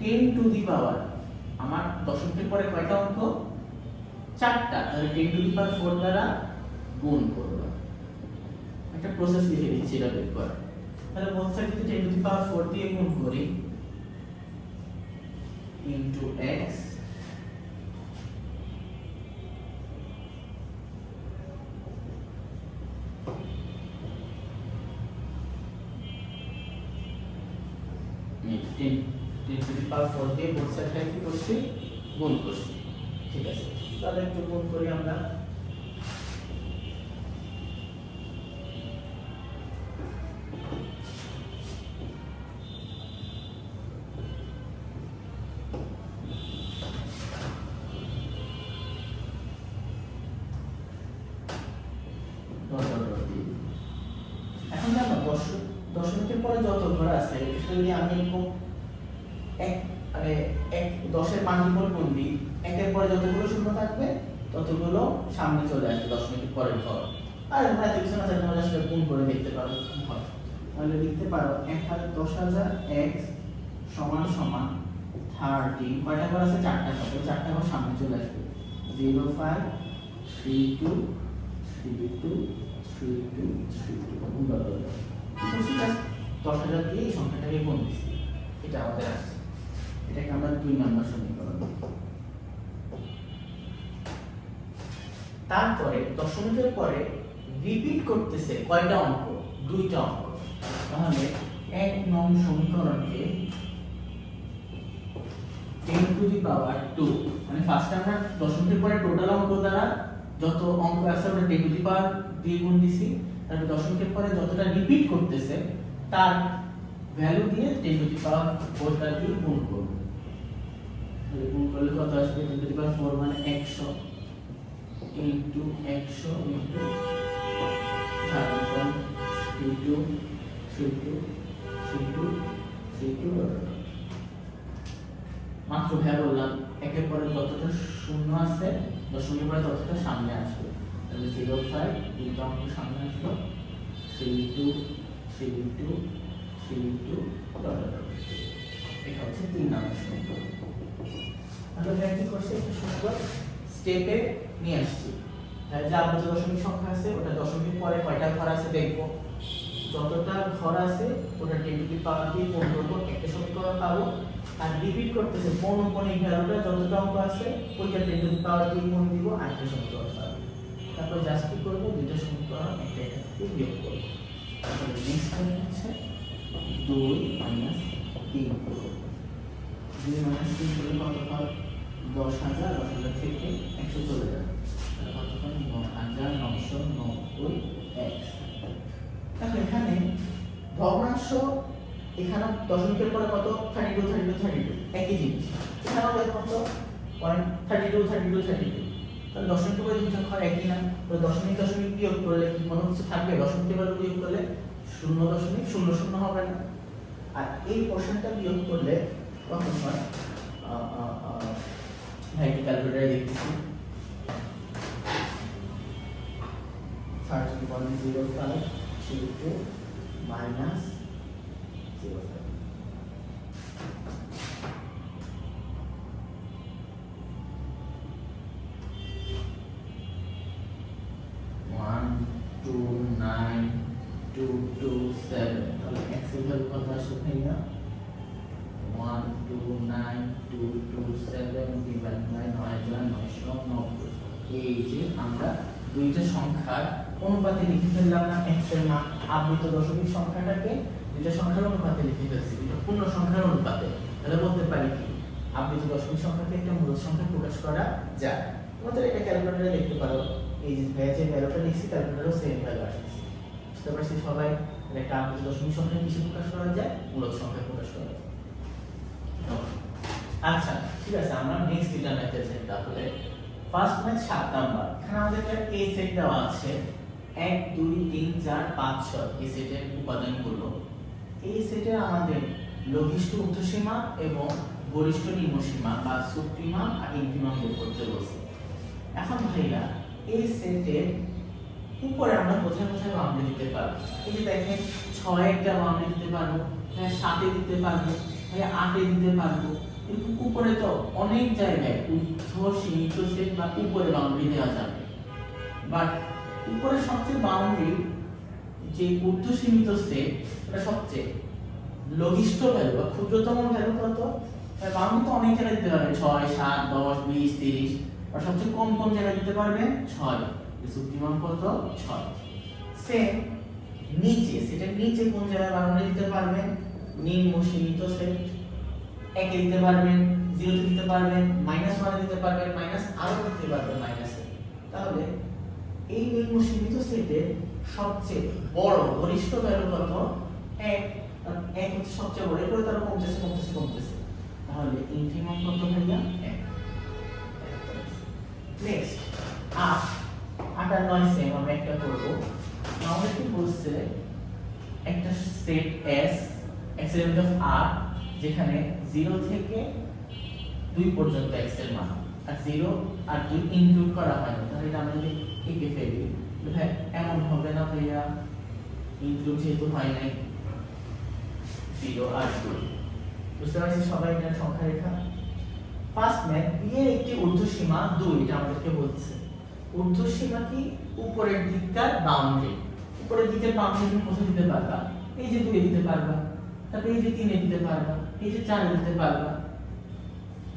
A: 10 টু দি পাওয়ার, আমার দশমিকের পরে কয়টা অঙ্ক? 4টা, তাহলে 10 টু দি পাওয়ার 4 দ্বারা গুণ করব। একটা প্রসেস লিখে দিচ্ছি এটা বের করার। তাহলে বোথ সাইড থেকে 10 টু দি পাওয়ার 4 দিয়ে গুণ করি into x ten to the power 4 দিয়ে বোথ সাইডটা কি করছি? গুণ করছি। ঠিক আছে, তাহলে একটু গুণ করি আমরা। এখন জানো দশমিকের পরে যত ঘর আছে যদি আমি এরকম এক মানে 10-এর মাল্টিপল গুণ দিই, 1-এর পরে যতগুলো শূন্য থাকবে ততগুলো সামনে চলে আসবে দশমিকের পরের ঘর। আর তোমরা এত কিছু না জানলে তোমরা সেটা গুণ করে দেখতে পারো কি হয়। তাহলে লিখতে পারো 10,000 x সমান সমান 30, কয়টা ঘর আছে? 4টা ঘর। 4টা ঘর সামনে চলে আসবে 0 5 3 2 3 2 3 2 3 2 গুণ করতে হবে। 10,000 দিয়ে এই সংখ্যাটাকে গুণ দিছি, এটা আমাদের আসছে। এটাকে আমরা 2 নম্বর সমীকরণ। তারপরে দশমিকের পরে রিপিট করতেছে কয়টা অঙ্ক? 2টা অঙ্ক। তাহলে 1 নং সমীকরণকে 10 টু দি পাওয়ার 2, মানে ফার্স্ট আমরা দশমিকের পরে টোটাল অঙ্ক দ্বারা যত অঙ্ক আছে ওটা 10 টু দি পাওয়ার দিয়ে গুণ দিছি। তারপর দশমিকের পরে যতটা রিপিট করতেছে তার ভ্যালু দিয়ে 10 টু দি পাওয়ার 4 টা দিয়ে গুণ করব। তাহলে গুণ করলে কত আসবে? 10 টু দি পাওয়ার 4 মানে 100 ইনটু 100 ইনটু 32 মাত্র ভ্যা বললাম, একের পরে যতটা শূন্য আছে দশমিকের পরে ততটা সামনে আসবে। তাহলে 0 5 দুইটা অঙ্ক সামনে আসলো 32 32 32 এটা হচ্ছে 3 নম্বর সমীকরণ। আমরা কি করছি? একটা সুন্দর স্টেপে নিয়ে আসছি। যে আবদ্ধ দশমিক সংখ্যা আছে ওটা দশমিক পরে কয়টা ঘর আছে দেখবো। যতটা ঘর আছে ওটা 10 টু দি পাওয়ার দিয়ে গুণ করব, একটা সমীকরণ পাবো। আর রিপিট করতেছে পৌনঃপুনিক ভ্যালুটা যতটা অঙ্ক আছে ওইটা 10 টু দি পাওয়ার দিয়ে গুণ দিব, আরেকটা সমীকরণ পাবো। তারপর জাস্ট কি করব? দুইটা সমীকরণ একটা একটা থেকে বিয়োগ করব। তারপর নেক্সট টাইম হচ্ছে 2 - 3 করব। 2 - 3 করলে কত হয়? 10,000 10,000 থেকে 100 চলে যাবে। তাহলে কত হয়? 9,990 x। তাহলে এখানে ভগ্নাংশ, এখানে দশমিকের পরে কত? 32 32 32 একই জিনিস। এখানেও কত? 32 32 32। তাহলে দশমিকের পরে দুটো ঘর একই না? তো দশমিক দশমিক বিয়োগ করলে কি কোনো কিছু থাকবে? দশমিকের পরে বিয়োগ করলে 0.00 হবে না। আর এই পোরশনটা বিয়োগ করলে কত হয়? ভাইকে ক্যালকুলেটরে দেখতেছি 30.05 32 minus 05 129,227। তাহলে x এর ভ্যালু কত আসবে ভাইয়া? 129,227 ডিভাইড বাই 9,990। এই যে আমরা দুইটা সংখ্যার অনুপাতে লিখে ফেললাম না x এর মান। আবৃত দশমিক সংখ্যাটাকে দুইটা সংখ্যার অনুপাতে লিখে ফেলছি, দুইটা পূর্ণ সংখ্যার অনুপাতে। তাহলে বলতে পারি কি আবৃত দশমিক সংখ্যাকে একটা মূলদ সংখ্যায় প্রকাশ করা যায়। তোমাদের এটা ক্যালকুলেটরে দেখতে পারো, এই যে যে ভ্যালুটা লিখছি ক্যালকুলেটরেও সেম ভ্যালু আসছে। বুঝতে পারছি সবাই? একটা আবৃত দশমিক সংখ্যা কিসে প্রকাশ করা যায়? মূলদ সংখ্যায় প্রকাশ করা যায়। আচ্ছা ঠিক আছে, আমরা নেক্সট এটা ম্যাথে যাই। তাহলে ফার্স্ট ম্যাথ 7 নাম্বার। এখানে আমাদের একটা এ সেট দেওয়া আছে 1 2 3 4 5 6 এই সেটের উপাদানগুলো। এই সেটে আমাদের লঘিষ্ঠ ঊর্ধ্বসীমা এবং গরিষ্ঠ নিম্নসীমা বা সুপ্রিমাম আর ইনফিমাম বের করতে বলছে। এখন ভাইরা এই সেটের উপরে আমরা কোথায় কোথায় বাউন্ডারি দিতে পারবো। এই যে দেখেন 6 একটা বাউন্ডারি দিতে পারবো, হ্যাঁ 7 এ দিতে পারবো, হ্যাঁ 8 এ দিতে পারবো। কিন্তু উপরে তো অনেক জায়গায় ঊর্ধ্ব সীমিত সেট বা উপরে বাউন্ডারি দেওয়া যাবে, বাট উপরে সবচেয়ে বাউন্ডারি যে ঊর্ধ্ব সীমিত সেট এটা সবচেয়ে লঘিষ্ঠ ভ্যালু বা ক্ষুদ্রতম ভ্যালু কত? বাউন্ডারি তো অনেক জায়গায় দিতে পারবে, 6 7 10 20 30, আর সবচেয়ে কম কম জায়গায় দিতে পারবে 6। সুপ্রিমাম কত? 6। সেম নিচে, সেটার নিচে কোন জায়গায় বাউন্ডারি দিতে পারবেন? নিম্ন সীমিত সেট 1 এ দিতে পারবেন, 0 তে দিতে পারবেন, -1 এ দিতে পারবেন, মাইনাস আরো দিতে পারবেন মাইনাসে। তাহলে এই নিম্ন সীমিত সেটের সবচেয়ে বড় গরিষ্ঠ ভ্যালু কত? 1। আর 1 হচ্ছে সবচেয়ে বড়, এরপরে তারা কমতেছে কমতেছে কমতেছে, তাহলে ইনফিনিমাম কত ভাইয়া? 1। নেক্সট 8 8 আর 9 সেম, আমরা একটা করব। আমাদের কি বলছে, একটা সেট S x এর ভ্যালু r যেখানে 0 থেকে 2 পর্যন্ত x এর মান, আর 0 আর 2 ইনক্লুড করা হয় না, তাহলে এটা আমরা যদি এঁকে ফেলি ভাই এমন হবে না ভাইয়া, ইনক্লুড যেহেতু হয় নাই 0 আর 2। বুঝতে পারছি সবাই এটা সংখ্যা রেখা। ফার্স্ট ম্যাথ b এর একটি ঊর্ধ্বসীমা 2, এটা আমাদেরকে বলছে। ঊর্ধ্বসীমা কি? উপরের দিককার বাউন্ডারি। উপরের দিকের বাউন্ডারি তুমি কোথায় দিতে পারবা? এই যে 2 এ দিতে পারবা, তারপরে এই যে 3 এ দিতে পারবা, এই যে 4 এ দিতে পারবা।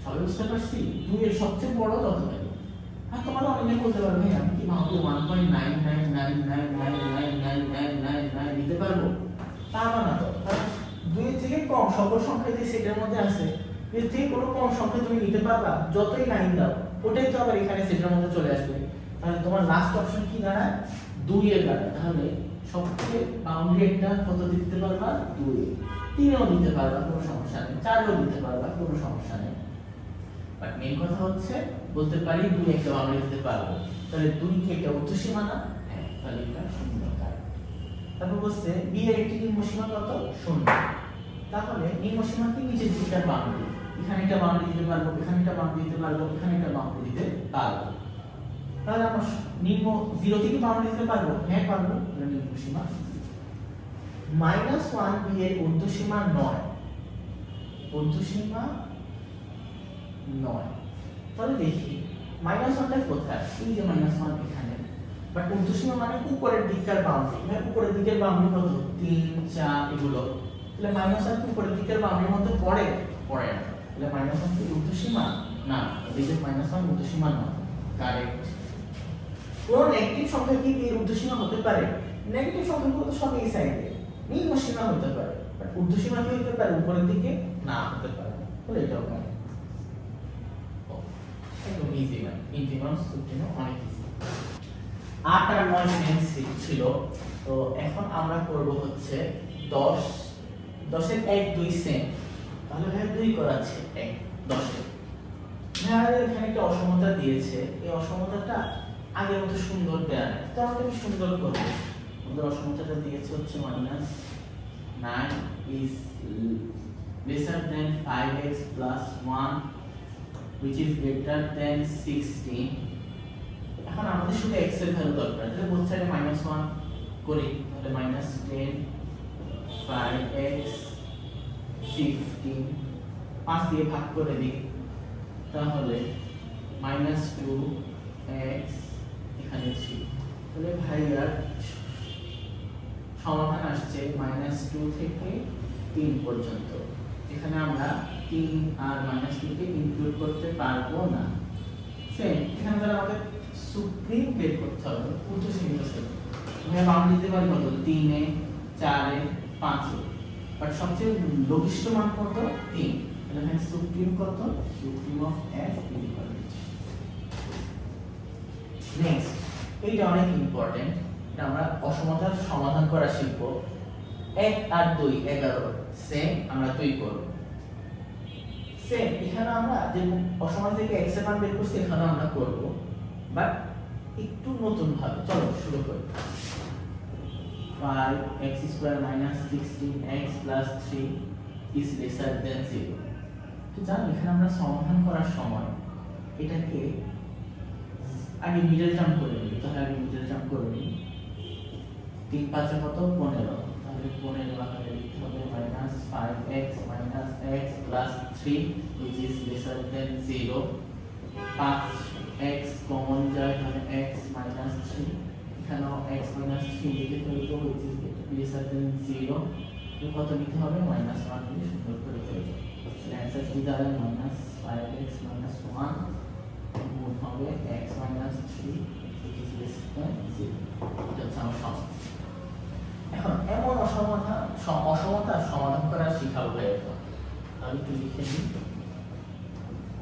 A: সবাই বুঝতে পারছি? 2 এর সবচেয়ে বড় কত ভ্যালু? আর তোমরা অনেকে বলতে পারবে আমি কি বাউন্ডারি 1.999999999 দিতে পারবো? পারবা না তো, কারণ 2 এর থেকে কম সকল সংখ্যা যে সেটের মধ্যে আছে, এর থেকে কোনো কম সংখ্যা তুমি নিতে পারবা? যতই লাইন দাও ওটাই তো আবার এখানে সেটের মধ্যে চলে আসবে। তাহলে তোমার লাস্ট অপশন কি দাঁড়ায়? 2 এর দাঁড়ায়। তাহলে সবচেয়ে বাউন্ডারি একটা কত দিতে পারবা? 2 এ। 3 এও দিতে পারবা, কোনো সমস্যা নেই, 4 এও দিতে পারবা, কোনো সমস্যা নেই। বাট মেইন কথা হচ্ছে বলতে পারি 2 একটা বাউন্ডারি দিতে পারবো, তাহলে 2 কি একটা ঊর্ধ্বসীমা না? হ্যাঁ, তাহলে এটা শূন্য কার। তারপর বলছে b এর একটি নিম্নসীমা কত? 0। তাহলে নিম্নসীমা কি? নিচের দিকটার বাউন্ডারি। এখানে একটা বাউন্ডারি দিতে পারবো, এখানে একটা বাউন্ডারি দিতে পারবো, এখানে একটা বাউন্ডারি দিতে পারবো। তাহলে আমরা নিম্ন 0 থেকে বাউন্ডারি দিতে পারবো, হ্যাঁ পারবো, এটা নিম্নসীমা। -1 b এর ঊর্ধ্বসীমা 9, ঊর্ধ্বসীমা 9। তাহলে দেখি -1টা কোথায়? এই যে -1 এখানে, বাট ঊর্ধ্বসীমা মানে উপরের দিককার বাউন্ডারি, মানে উপরের দিকের বাউন্ডারি কত? 3 4 এগুলো। তাহলে -1 কি উপরের দিকের বাউন্ডারির মধ্যে পড়ে? পড়ে না। তাহলে -1 কি ঊর্ধ্বসীমা? না, এদিকে -1 ঊর্ধ্বসীমা নয়। কারেক্ট। কোন নেগেটিভ সংখ্যা কি এর ঊর্ধ্বসীমা হতে পারে? নেগেটিভ সংখ্যাগুলো তো সব এই সাইডে, নিম্নসীমা হতে পারে, বাট ঊর্ধ্বসীমা কি হতে পারে? উপরের দিকে না হতে পারে। তাহলে এটাও পারে। একদম ইজি না, ইন্টিগ্রাল সূত্রটা অনেক ইজি। 8 আর 9 সেম ছিল, তো এখন আমরা করব হচ্ছে 10 10 এর 1 2 সেম। তাহলে ভাই 2 করাচ্ছে 1 10 এর। ভাই এখানে একটা অসমতা দিয়েছে, এই অসমতাটা আগের মতো সুন্দর দেয়া নাই, তো আমরা কি সুন্দর করব? আমাদের অসমতাটা দিয়েছে হচ্ছে -9 is lesser than 5x plus 1 which is greater than 16। এখন আমাদের শুধু x এর ভ্যালু দরকার, তাহলে বোথ সাইডে -1 করি, তাহলে -10 5x 15 5 দিয়ে ভাগ করে দিই, তাহলে -2x এখানে ছিল। তাহলে ভাইয়ার সমাধান আসছে -2 থেকে 3 পর্যন্ত, এখানে আমরা 3 আর -2 কে ইনক্লুড করতে পারবো না। সেম এখানে তাহলে আমাদের সুপ্রিম বের করতে হবে, ঊর্ধ্বসীমিত সেট। আমরা বাউন্ডারি দিতে পারি কত? 3 এ 4 এ 5 এ, বাট সবচেয়ে লঘিষ্ঠ মান কত? 3। তাহলে এখানে সুপ্রিম কত? Supreme of f equal to. Next, এইটা অনেক ইম্পর্টেন্ট, এটা আমরা অসমতার সমাধান করা শিখব। 1 আর 2 11 সেম, আমরা 2 করব। সেম এখানে আমরা যে অসমতা থেকে x এর মান বের করছি এখানে আমরা করব, বাট একটু নতুন ভাবে। চলো শুরু করি। 5x square -16x 3 is lesser than 0। তো জানো এখানে আমরা সমাধান করার সময় এটাকে আগে মিডল টার্ম করে নিই, তাহলে আমি মিটার জাম্প করে নিই। 3 5 কত 15, তাহলে 15 আকারে লিখতে হবে -5x - x + 3 which is lesser than 0। 5x common যায় তাহলে x - 3, এখানেও x - 3 লিখে ফেলবো which is lesser than 0। কত নিতে হবে -1 দিয়ে সুন্দর করে ফেলবো। তাহলে অ্যানসার কি দাঁড়ায় -5x - 1 গুণ হবে x - 3 which is lesser than 0। এটা হচ্ছে আমার সমাধান। এখন এমন অসমতা সমাধান করা শিখাবো ভাই এখন। তাহলে একটু লিখে নিই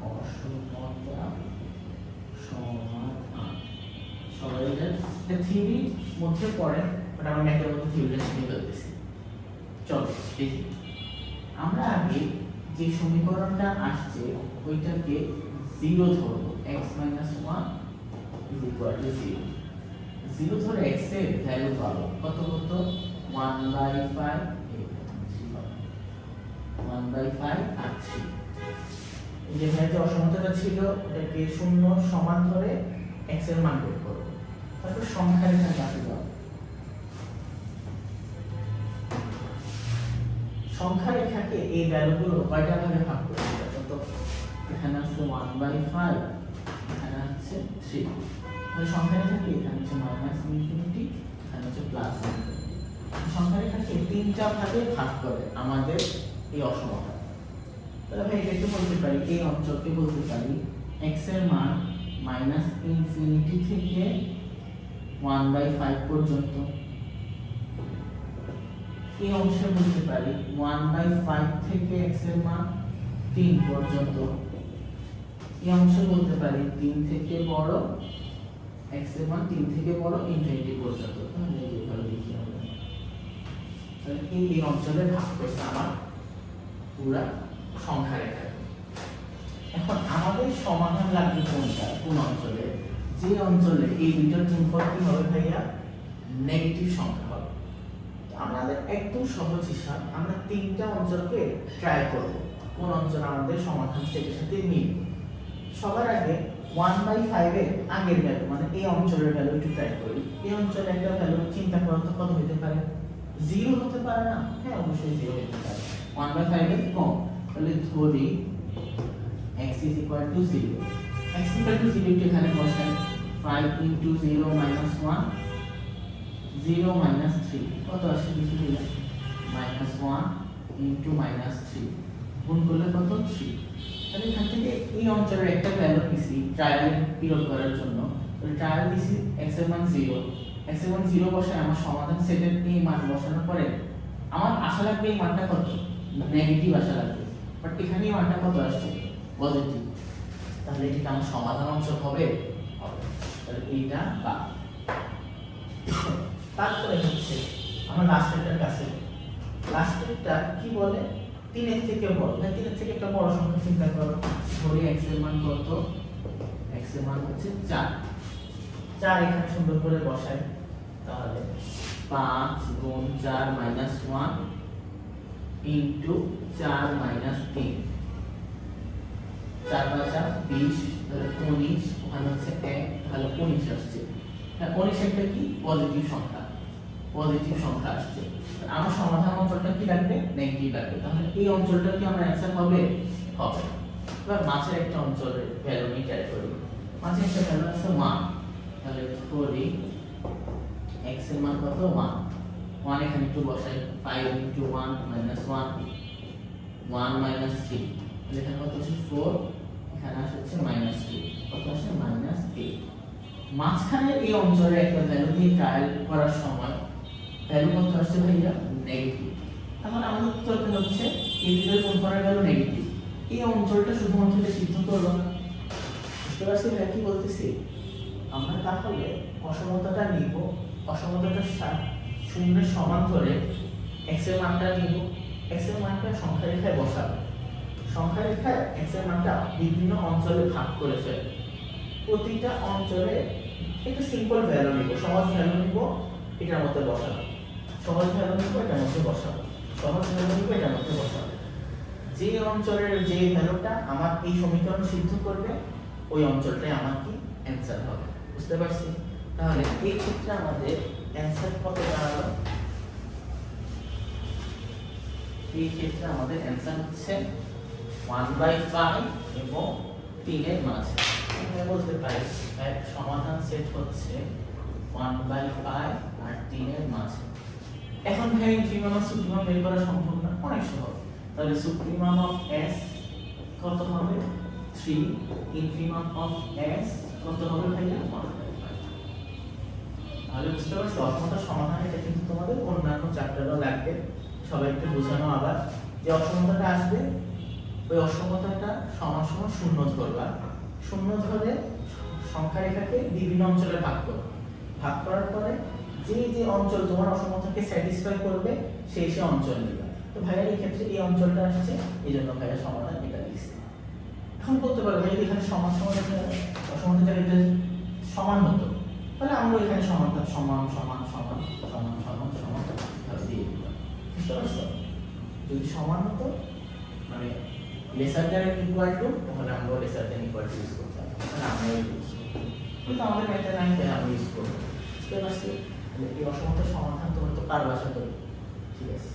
A: অসমতা সমাধান। সবাই এটা থিওরির মধ্যে পড়ে, বাট আমরা ম্যাথের মধ্যে থিওরিটা শিখে ফেলতেছি। চলো দেখি আমরা আগে যে সমীকরণটা আসছে ওইটাকে 0 ধরবো, x - 1 = 0। 0 ধরে x এর ভ্যালু পাবো কত কত 1/5 আর 3। এই যে ভ্যালু অসমতাটা ছিল এটাকে 0 সমান ধরে x এর মান বের করব। তারপর সংখ্যা রেখার কাছে যাব। সংখ্যা রেখাকে এই ভ্যালুগুলো কয়টা ভাগে ভাগ করতে হবে? তো এখানে আছে 1/5, এখানে আছে 3। তাহলে সংখ্যা রেখাকে এখানে হচ্ছে -∞, এখানে হচ্ছে +∞। সংখ্যা রেখাকে 3টা ভাগে ভাগ করে আমাদের এই অসমতা। তাহলে ভাই এটা একটু বলতে পারি, এই অঞ্চলকে বলতে পারি x এর মান -∞ থেকে 1/5 পর্যন্ত। এই অংশে বলতে পারি 1/5 থেকে x এর মান 3 পর্যন্ত। এই অংশে বলতে পারি 3 থেকে বড় x এর মান 3 থেকে বড় ইনফিনিটি পর্যন্ত। তাহলে এইভাবে লিখি আমরা। তাহলে এই অঞ্চলে ভাগ করছে আমার পুরা সংখ্যা রেখা। এখন আমাদের সমাধান লাগবে কোনটা, কোন অঞ্চলে? যে অঞ্চলে এই দুইটার গুণফল কি হবে ভাইয়া? নেগেটিভ সংখ্যা হবে। আমাদের একদম সহজ হিসাব, আমরা 3টা অঞ্চলকে ট্রাই করব কোন অঞ্চল আমাদের সমাধান সেটের সাথে মিলবে। সবার আগে 1/5 এর আগের ভ্যালু মানে এই অঞ্চলের ভ্যালু একটু ট্রাই করি। এই অঞ্চলে একটা ভ্যালু চিন্তা করো তো কত হতে পারে? 0 হতে পারে না? হ্যাঁ অবশ্যই 0 হতে পারে। 1/5 এর কম, তাহলে ধরি x = 0। x = 0 কে এখানে বসাই 5 * 0 - 1 0 - 3 কত আসে লিখে দিলাম -1 * -3 গুণ করলে কত 3। তাহলে এখান থেকে এই অঞ্চলের একটা ভ্যালু নিছি ট্রায়াল পিরিয়ড করার জন্য। তাহলে ট্রায়াল দিছি x এর মান 0, x এর মান 0 বসায় আমার সমাধান সেটের এই মান বসানোর পরে আমার আশা লাগবে এই মানটা কত নেগেটিভ আশা লাগবে, বাট এখানে এই মানটা কত আসছে পজিটিভ। তাহলে এটা আমার সমাধান অঞ্চল হবে। তাহলে এইটা বা তারপরে হচ্ছে আমার লাস্টেরটার কাছে, লাস্টেরটা কি বলে 3 এর থেকে বড়, না 3 এর থেকে একটা বড় সংখ্যা চিন্তা করো। ধরি x এর মান কত? x এর মান হচ্ছে 4। 4 এখানে সুন্দর করে বসাই, তাহলে 5 গুণ 4 - 1 ইনটু 4 - 3 4 5 20, তাহলে 19, ওখানে হচ্ছে 1, তাহলে 19 আসছে। হ্যাঁ 19 একটা কি পজিটিভ সংখ্যা, পজিটিভ সংখ্যা আসছে। আমার সমাধান অঞ্চলটা কি লাগবে? নেগেটিভ লাগবে। তাহলে এই অঞ্চলটা কি আমার অ্যানসার হবে? হবে। এবার মাঝের একটা অঞ্চলের ভ্যালু নিয়ে ট্রাই করি। মাঝে একটা ভ্যালু আছে 1, তাহলে ধরি x এর মান কত 1, 1 এখানে একটু বসাই 5 * 1 - 1 1 - 3, তাহলে এখানে কত আছে 4, এখানে আসছে -2, কত আসে -8। মাঝখানে এই অঞ্চলের একটা ভ্যালু দিয়ে ট্রায়াল করার সময় ভ্যালু কত আসছে ভাইয়া? নেগেটিভ। তাহলে আমাদের উত্তরটা হচ্ছে এই দুটোর গুণফলের ভ্যালু নেগেটিভ। এই অঞ্চলটা শুধুমাত্র এটা সিদ্ধ করলো না। বুঝতে পারছি ভাই কি বলতেছি? আমরা তাহলে অসমতাটা নিব, অসমতাটার শূন্যের সমান ধরে x এর মানটা নিব, x এর মানটা সংখ্যা রেখায় বসাবো। সংখ্যা রেখায় x এর মানটা বিভিন্ন অঞ্চলে ভাগ করে ফেলব। প্রতিটা অঞ্চলে একটা সিম্পল ভ্যালু নিব, সহজ ভ্যালু নিব, এটার মধ্যে বসাবো। সহজ ভ্যালু নিব, এটার মধ্যে বসাবো। সহজ ভ্যালু নিব, এটার মধ্যে বসাবো। যে অঞ্চলের যে ভ্যালুটা আমার এই সমীকরণ সিদ্ধ করবে ওই অঞ্চলটাই আমার কি অ্যানসার হবে। বুঝতে পারছি? তাহলে এই ক্ষেত্রে আমাদের অ্যান্সার কত দাঁড়ালো? এই ক্ষেত্রে আমাদের অ্যান্সার হচ্ছে 1/5 এবং 3 এর মাঝে। আমরা বলতে পারি এর সমাধান সেট হচ্ছে 1/5 আর 3 এর মাঝে। এখন ভাই ইনফিমাম আর সুপ্রিমাম বের করা সম্ভব না? অনেক সহজ। তাহলে সুপ্রিমাম অফ s কত হবে? 3, ইনফিমাম অফ s কত হবে ভাইয়া? 1/5। তাহলে বুঝতে পারছো অসমতা সমাধান এটা কিন্তু তোমাদের অন্যান্য চ্যাপ্টারও লাগবে। সবাই একটু বোঝানো আবার যে অসমতাটা আসবে ওই অসমতাটা সমান সমান শূন্য ধরবা, শূন্য ধরে সংখ্যা রেখাকে বিভিন্ন অঞ্চলে ভাগ করো, ভাগ করার পরে যে যে অঞ্চল তোমার অসমতাকে স্যাটিসফাই করবে সেই সেই অঞ্চল নিবা। তো ভাইয়া এই ক্ষেত্রে এই অঞ্চলটা আসছে, এই জন্য ভাইয়া সমাধান এটা লিখছে। এখন বলতে পারো ভাই এখানে সমান সমান অসমতা জায়গাটা সমান হতো, তাহলে আমরা এখানে সমানতা সমান সমান সমান সমান সমান সমান ভাবে দিয়ে দিলাম। বুঝতে পারছো? যদি সমান হতো মানে লেসার দ্যান ইকুয়াল টু, তাহলে আমরা lesser than equal to use করতাম, তাহলে আমরা ইউজ করতাম। কিন্তু আমাদের ম্যাথে নাই, তাই আমরা ইউজ করবো। বুঝতে পারছি? এই অসমতার সমাধান তোমরা তো পারবা আশা করি। ঠিক আছে।